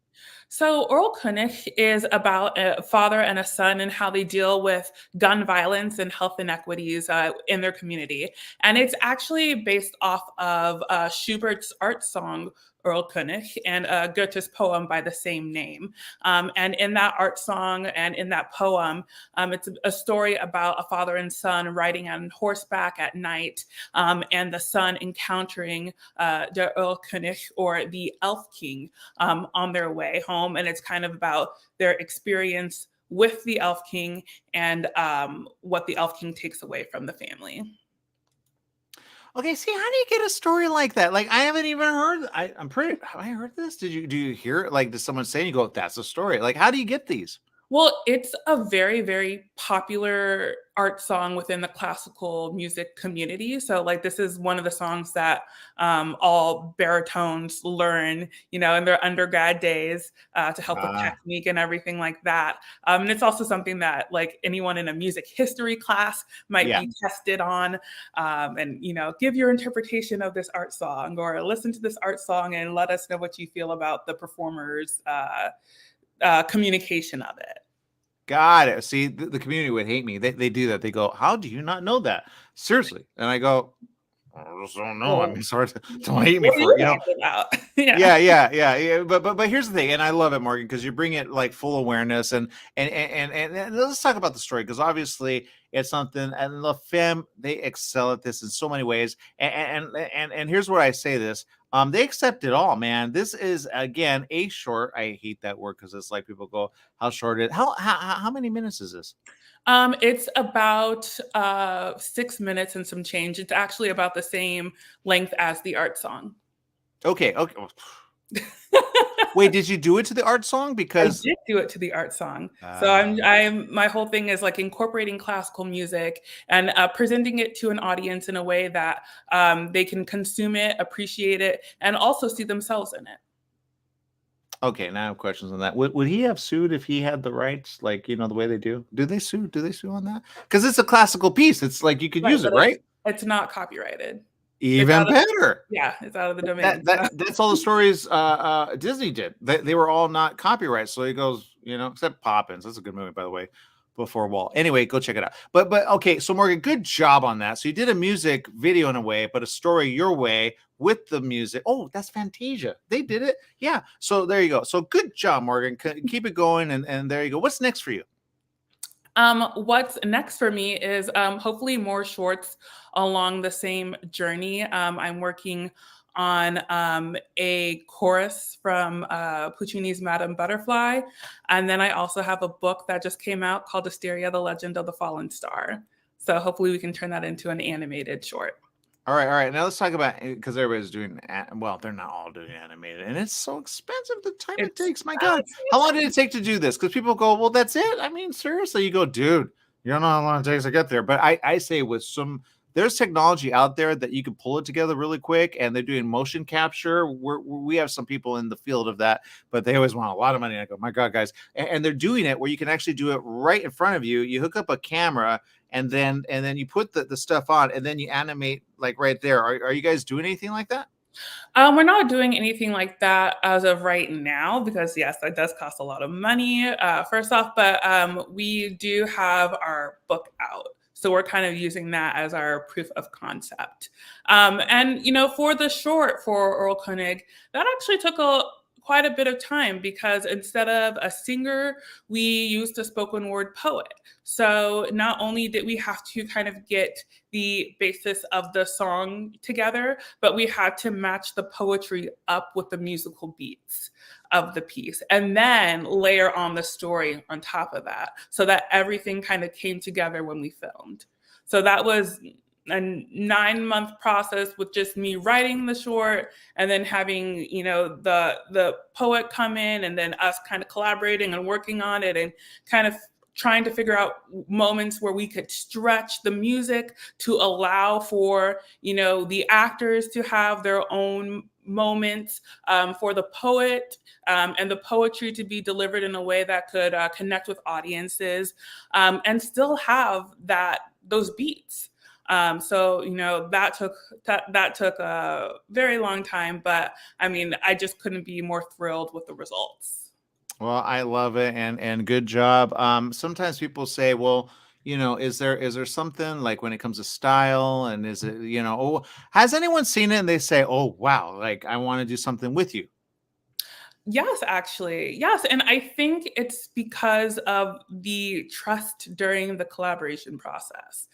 So Earl König is about a father and a son and how they deal with gun violence and health inequities in their community. And it's actually based off of Schubert's art song, Earl König, and Goethe's poem by the same name. And in that art song and in that poem, it's a story about a father and son riding on horseback at night, and the son encountering the Earl König, or the Elf King, on their way home. And it's kind of about their experience with the Elf King and what the Elf King takes away from the family. Okay, see, how do you get a story like that? I haven't even heard. Have I heard this? Do you hear it? Does someone say, and you go, that's a story? How do you get these? Well, it's a very, very popular art song within the classical music community. So this is one of the songs that all baritones learn, in their undergrad days to help with technique and everything like that. And it's also something that anyone in a music history class might be tested on, and, give your interpretation of this art song, or listen to this art song and let us know what you feel about the performer's communication of it. Got it. See, the community would hate me. They do that. They go, how do you not know that? Seriously. And I go, I just don't know. I mean, sorry, don't hate me for it. Yeah. But here's the thing, and I love it, Morgan, because you bring it full awareness, and let's talk about the story, because obviously it's something, and La Femme, they excel at this in so many ways. And here's where I say this. They accept it all, man. This is, again, a short. I hate that word because it's people go, how short it? How many minutes is this? It's about 6 minutes and some change. It's actually about the same length as the art song. Okay. Wait, did you do it to the art song? Because I did do it to the art song. So my whole thing is incorporating classical music and presenting it to an audience in a way that they can consume it, appreciate it, and also see themselves in it. Okay, now I have questions on that. Would he have sued if he had the rights, the way they do? Do they sue on that? Because it's a classical piece. It's you could use it, right? It's not copyrighted. Even better. It's out of the domain. That's all the stories Disney did. They were all not copyright. So he goes, except Poppins. That's a good movie, by the way. Before Wall. Anyway, go check it out. But okay, so Morgan, good job on that. So you did a music video in a way, but a story your way with the music. Oh, that's Fantasia. They did it. Yeah. So there you go. So good job, Morgan. Keep it going. And there you go. What's next for you? What's next for me is hopefully more shorts along the same journey. I'm working on a chorus from Puccini's Madame Butterfly. And then I also have a book that just came out called Asteria, the Legend of the Fallen Star. So hopefully we can turn that into an animated short. All right. Now let's talk about, because everybody's doing, well, they're not all doing animated, and it's so expensive. The time it takes. My God, how long did it take to do this? Because people go, well, that's it. I mean, seriously, you go, dude, you don't know how long it takes to get there. But I say with there's technology out there that you can pull it together really quick, and they're doing motion capture. We have some people in the field of that, but they always want a lot of money. I go, my God, guys, and they're doing it where you can actually do it right in front of you. You hook up a camera. And then you put the stuff on, and then you animate like right there. Are you guys doing anything like that? We're not doing anything like that as of right now, because yes, that does cost a lot of money, first off, but we do have our book out. So we're kind of using that as our proof of concept. And, for the short for Erlkönig, that actually took quite a bit of time, because instead of a singer, we used a spoken word poet. So not only did we have to kind of get the basis of the song together, but we had to match the poetry up with the musical beats of the piece, and then layer on the story on top of that, so that everything kind of came together when we filmed. So that was a 9-month process with just me writing the short, and then having, the poet come in, and then us kind of collaborating and working on it, and kind of trying to figure out moments where we could stretch the music to allow for, the actors to have their own moments, for the poet and the poetry to be delivered in a way that could connect with audiences, and still have those beats. So that took a very long time, but I mean, I just couldn't be more thrilled with the results. Well, I love it, and good job. Sometimes people say, well, is there something like when it comes to style, and is it, has anyone seen it and they say, oh, wow, like I want to do something with you? Yes, actually. Yes. And I think it's because of the trust during the collaboration process.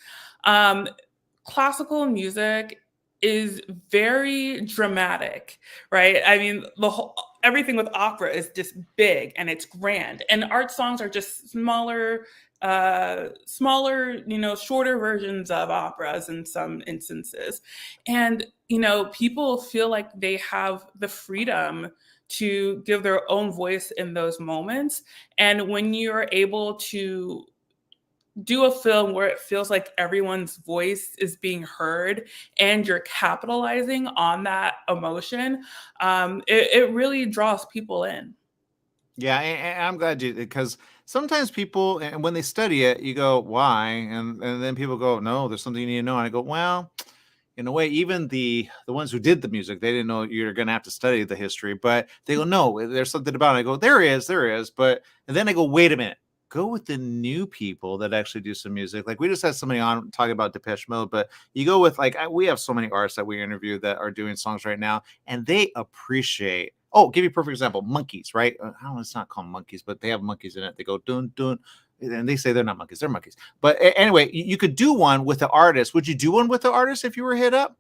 Classical music is very dramatic, right? I mean, everything with opera is just big and it's grand, and art songs are just smaller, shorter versions of operas in some instances. And, people feel like they have the freedom to give their own voice in those moments. And when you're able to do a film where it feels like everyone's voice is being heard and you're capitalizing on that emotion, it really draws people in. Yeah, and I'm glad you, because sometimes people, and when they study it, you go, why? And then people go, no, there's something you need to know. And I go, well, in a way, even the ones who did the music, they didn't know you're going to have to study the history, but they go, no, there's something about it. I go, there is, but, and then I go, wait a minute, go with the new people that actually do some music. Like we just had somebody on talking about Depeche Mode, but you go with we have so many artists that we interview that are doing songs right now, and they appreciate. Oh, give you a perfect example, monkeys, right? I don't know, it's not called monkeys, but they have monkeys in it. They go dun dun, and they say they're not monkeys, they're monkeys. But anyway, you could do one with the artist. Would you do one with the artist if you were hit up?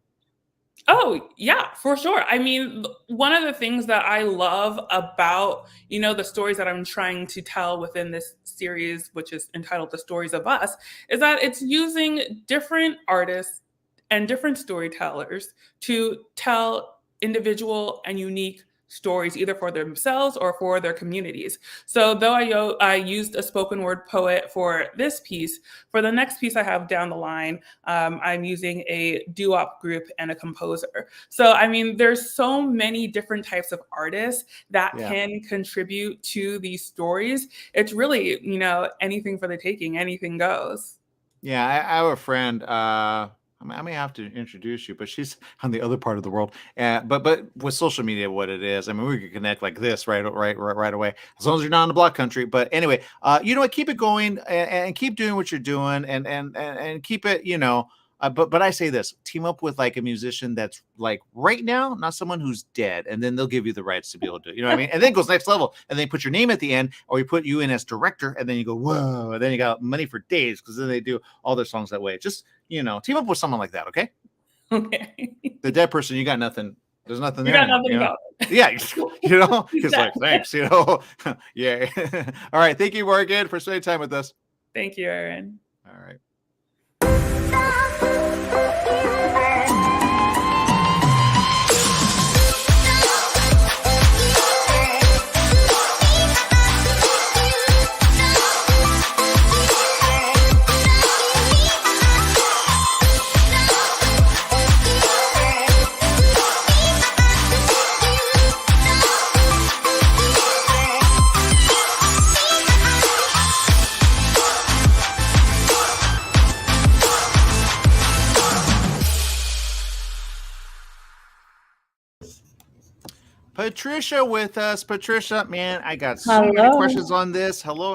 Oh, yeah, for sure. I mean, one of the things that I love about, the stories that I'm trying to tell within this series, which is entitled The Stories of Us, is that it's using different artists and different storytellers to tell individual and unique stories, either for themselves or for their communities. So though I used a spoken word poet for this piece, for the next piece I have down the line, I'm using a doo-wop group and a composer. So, I mean, there's so many different types of artists that can contribute to these stories. It's really, anything for the taking, anything goes. Yeah, I have a friend, I may have to introduce you, but she's on the other part of the world. But with social media, what it is, I mean, we can connect like this right away, as long as you're not in the block country. But anyway, you know what? Keep it going and keep doing what you're doing, and keep it, But I say this: team up with like a musician that's like right now, not someone who's dead, and then they'll give you the rights to be able to do it. You know what I mean? And then it goes next level, and they put your name at the end, or we put you in as director, and then you go whoa, and then you got money for days because then they do all their songs that way. Just team up with someone like that, okay? Okay. The dead person, you got nothing. There's nothing there. You got nothing about it. Yeah, he's like, thanks, yeah. All right, thank you, Morgan, for spending time with us. Thank you, Aaron. All right. Patricia with us. Patricia, man, I got so many questions on this. Hello.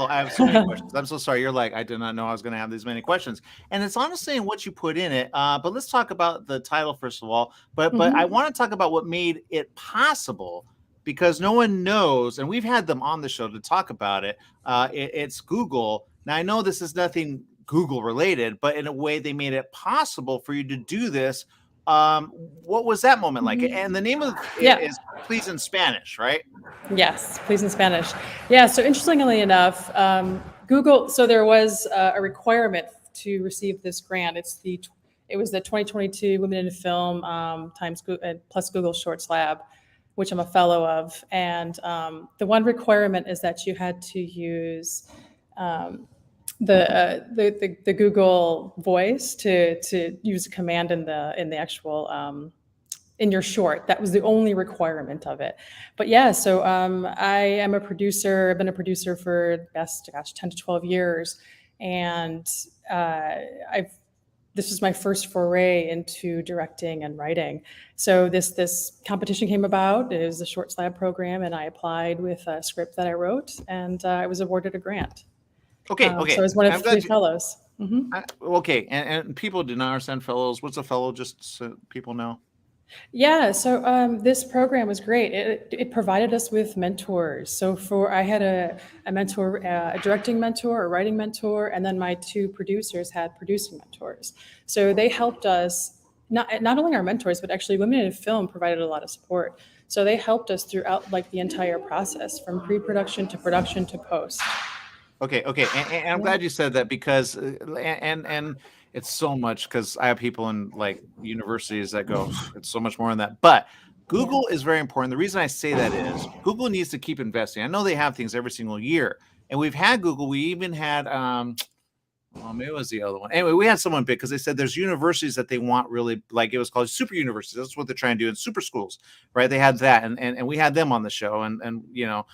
I have so many questions. I'm so sorry. You're like, I did not know I was going to have these many questions. And it's honestly in what you put in it. But let's talk about the title first of all. But I want to talk about what made it possible, because no one knows, and we've had them on the show to talk about it. It's Google. Now, I know this is nothing Google related, but in a way they made it possible for you to do this. What was that moment like? And the name of it is Please in Spanish, right? Yes, Please in Spanish. Yeah, so interestingly enough, Google, so there was a requirement to receive this grant. It was the 2022 Women in Film times plus Google Shorts Lab, which I'm a fellow of. And the one requirement is that you had to use the Google Voice to use a command in the actual in your short. That was the only requirement of it. But yeah, so I am a producer. I've been a producer for 10 to 12 years, and this was my first foray into directing and writing. So this competition came about. It was a Shorts Lab program, and I applied with a script that I wrote, and I was awarded a grant. Okay. So I was one of 3 fellows. Okay, and people do not understand fellows. What's a fellow, just so people know? Yeah, so this program was great. It provided us with mentors. So I had a mentor, a directing mentor, a writing mentor, and then my 2 producers had producing mentors. So they helped us, not only our mentors, but actually Women in Film provided a lot of support. So they helped us throughout like the entire process, from pre-production to production to post. Okay, and I'm glad you said that, because and it's so much, because I have people in like universities that go, it's so much more than that. But Google is very important. The reason I say that is Google needs to keep investing. I know they have things every single year, and we've had Google. We even had maybe it was the other one. Anyway, we had someone big, because they said there's universities that they want really, like, it was called super universities. That's what they're trying to do in super schools, right? They had that, and we had them on the show, and you know,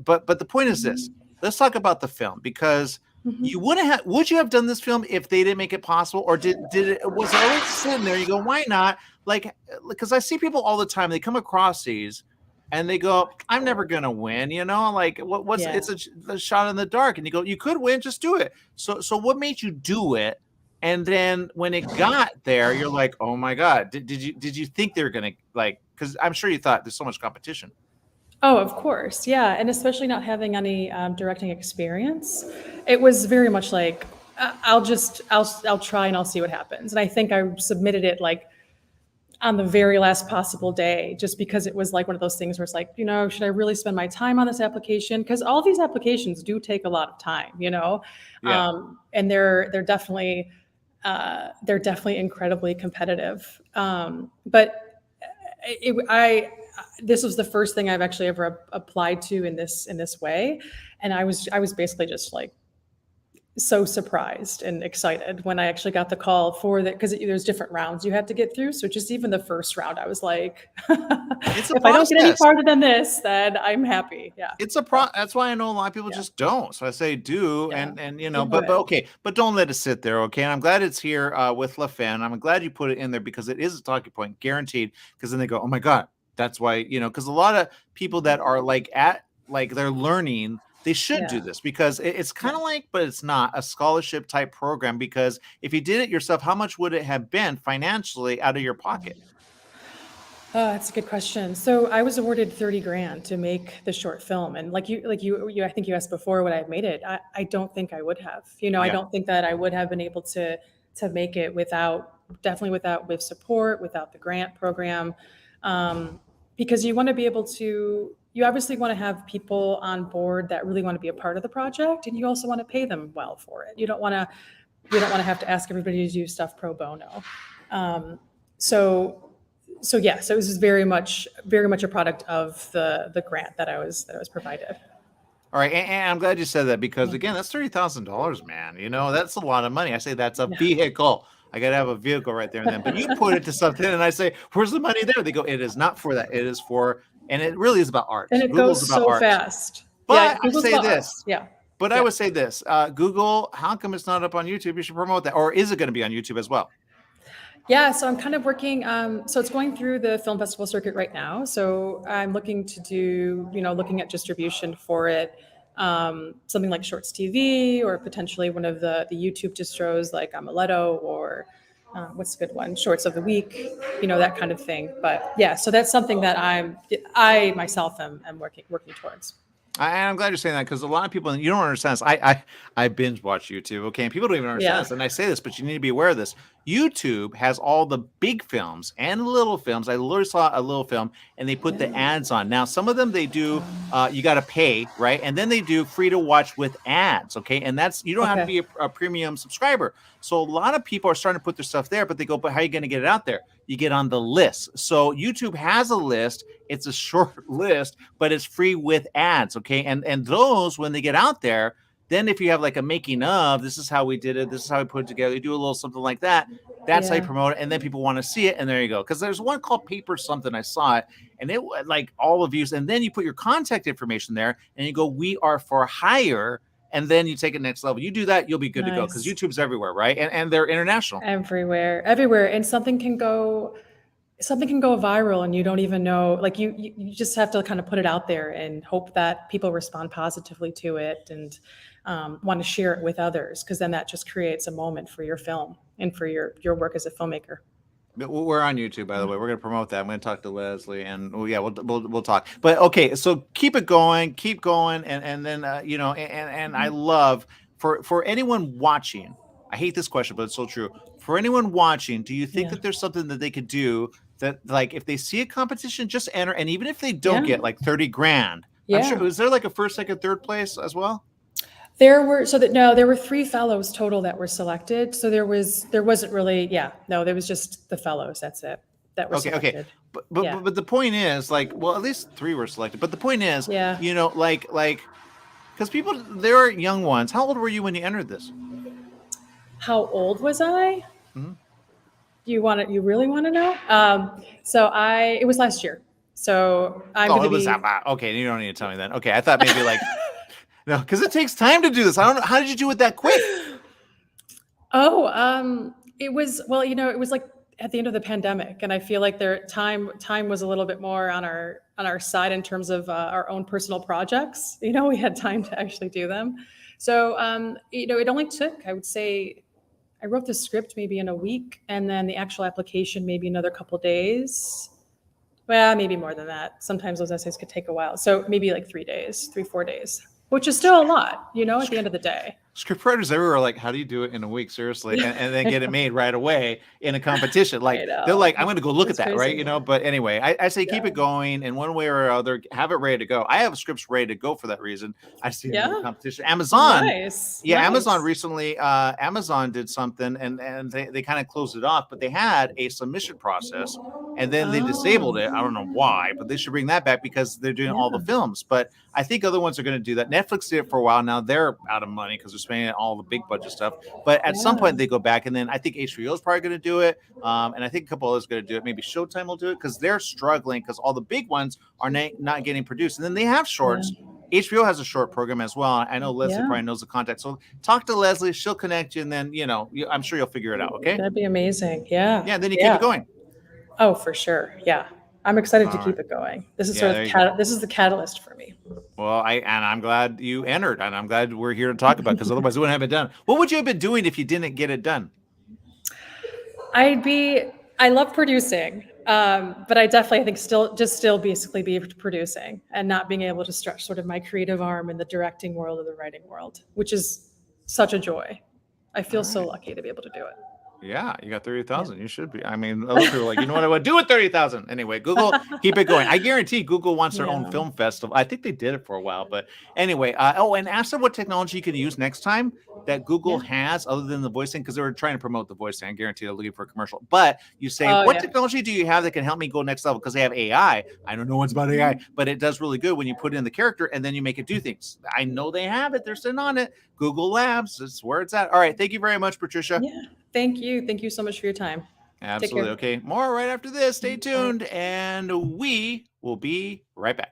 but the point is this. Let's talk about the film, because you would you have done this film if they didn't make it possible, or was it always sitting there? You go, why not? Like, because I see people all the time, they come across these and they go, I'm never gonna win, you know, like it's a shot in the dark, and you go, you could win, just do it. So what made you do it? And then when it got there, you're like, oh my God, did you think they were gonna, like, because I'm sure you thought there's so much competition. Oh, of course. Yeah. And especially not having any directing experience, it was very much like, I'll try and I'll see what happens. And I think I submitted it like on the very last possible day, just because it was like one of those things where it's like, you know, should I really spend my time on this application? Because all these applications do take a lot of time, you know, and they're definitely incredibly competitive. But this was the first thing I've actually ever applied to in this way. And I was basically just like so surprised and excited when I actually got the call for that, because there's different rounds you have to get through. So just even the first round, I was like, if I don't get any farther than this, then I'm happy. Yeah. It's that's why I know a lot of people just don't. So I say do, and you know, but okay, but don't let it sit there. Okay. And I'm glad it's here with LaFemme. I'm glad you put it in there, because it is a talking point, guaranteed. Because then they go, oh my God, that's why, you know, because a lot of people that are they're learning, they should do this, because it's kind of like, but it's not a scholarship type program, because if you did it yourself, how much would it have been financially out of your pocket? That's a good question. So I was awarded 30 grand to make the short film. And like you, I think you asked before would I have made it? I don't think I would have, you know, I don't think that I would have been able to make it with support, without the grant program. Because you want to be able to, you obviously want to have people on board that really want to be a part of the project, and you also want to pay them well for it. You don't want to have to ask everybody to do stuff pro bono. So it was very much a product of the grant that I was provided. All right, and I'm glad you said that, because again, that's $30,000, man. You know, that's a lot of money. I say that's a vehicle. I got to have a vehicle right there and then. But you put it to something, and I say, where's the money there? They go, it is not for that. It is for, and it really is about art. And it goes so fast. But I say this. But I would say this. Google, how come it's not up on YouTube? You should promote that. Or is it going to be on YouTube as well? Yeah, so I'm kind of working. So it's going through the film festival circuit right now. So I'm looking to do, looking at distribution for it, something like Shorts TV, or potentially one of the YouTube distros like Amuletto, or what's a good one, Shorts of the Week, that kind of thing. But yeah, so that's something that I myself am working towards. I'm glad you're saying that, because a lot of people, you don't understand this. I binge watch YouTube, okay? And people don't even understand Yeah. this. And I say this, but you need to be aware of this. YouTube has all the big films and little films. I literally saw a little film, and they put the ads on. Now, some of them they do, you got to pay, right? And then they do free to watch with ads, okay? And you don't have to be a premium subscriber. So a lot of people are starting to put their stuff there, but they go, but how are you going to get it out there? You get on the list. So YouTube has a list. It's a short list, but it's free with ads, okay? And those, when they get out there, then if you have like a making of, this is how we did it, this is how we put it together, you do a little something like that, that's how you promote it, and then people want to see it, and there you go. Because there's one called Paper Something, I saw it, and it like all of views, and then you put your contact information there, and you go, we are for hire, and then you take it next level. You do that, you'll be good to go, because YouTube's everywhere, right? And they're international. Everywhere, and something can go viral, and you don't even know. Like you just have to kind of put it out there and hope that people respond positively to it and want to share it with others, because then that just creates a moment for your film and for your work as a filmmaker. We're on YouTube, by the way. We're going to promote that. I'm going to talk to Leslie, and we'll talk. But okay, so keep going, and then and I love for anyone watching. I hate this question, but it's so true. For anyone watching, do you think that there's something that they could do that, like, if they see a competition, just enter, and even if they don't get like 30 grand, I'm sure, is there like a first, second, third place as well? There were 3 fellows total that were selected. So there wasn't really, there was just the fellows. That's it. That were selected. Okay. But the point is, like, well, at least 3 were selected. But the point is, like, because people, there are young ones. How old were you when you entered this? How old was I? Mm-hmm. You really want to know? It was last year. So I'm going to be. Okay, you don't need to tell me that. Okay, I thought maybe like. No, because it takes time to do this. I don't know. How did you do it that quick? It was, it was like at the end of the pandemic, and I feel like time was a little bit more on our side in terms of our own personal projects. We had time to actually do them. So, it only took, I would say, I wrote the script maybe in a week, and then the actual application maybe another couple days. Well, maybe more than that. Sometimes those essays could take a while. So maybe like 3 days, 4 days. Which is still a lot, at the end of the day. Scriptwriters everywhere are like, how do you do it in a week, seriously? And then get it made right away in a competition. Like, they're like, I'm going to go look at that, crazy. Right? But anyway, I say keep it going in one way or other. Have it ready to go. I have scripts ready to go for that reason. I see the competition. Amazon. Nice. Amazon recently, Amazon did something, and they kind of closed it off, but they had a submission process, and then they disabled it. I don't know why, but they should bring that back, because they're doing all the films. But I think other ones are going to do that. Netflix did it for a while. Now they're out of money because they're spending all the big budget stuff. But at some point they go back, and then I think HBO is probably going to do it. And I think a couple others are going to do it. Maybe Showtime will do it, because they're struggling because all the big ones are not getting produced. And then they have shorts. HBO has a short program as well. I know Leslie probably knows the contact. So talk to Leslie. She'll connect you, and then, I'm sure you'll figure it out. Okay. That'd be amazing. Yeah. Yeah. Then you keep it going. Oh, for sure. Yeah. I'm excited to keep it going. This is this is the catalyst for me. Well, I'm glad you entered, and I'm glad we're here to talk about it, because otherwise we wouldn't have it done. What would you have been doing if you didn't get it done? I love producing, but I definitely think still basically be producing and not being able to stretch sort of my creative arm in the directing world or the writing world, which is such a joy. I feel so lucky to be able to do it. Yeah, you got 30,000. You should be. I mean, other people are like, you know what I would do with 30,000? Anyway, Google, keep it going. I guarantee Google wants their own film festival. I think they did it for a while, but anyway. And ask them what technology you can use next time that Google has other than the voicing, because they were trying to promote the voicing. I guarantee they're looking for a commercial. But you say, what technology do you have that can help me go next level? Because they have AI. I don't know what's about AI, but it does really good when you put in the character and then you make it do things. I know they have it. They're sitting on it. Google Labs, that's where it's at. All right. Thank you very much, Patricia. Yeah. Thank you. Thank you so much for your time. Absolutely. Okay. More right after this. Stay tuned, and we will be right back.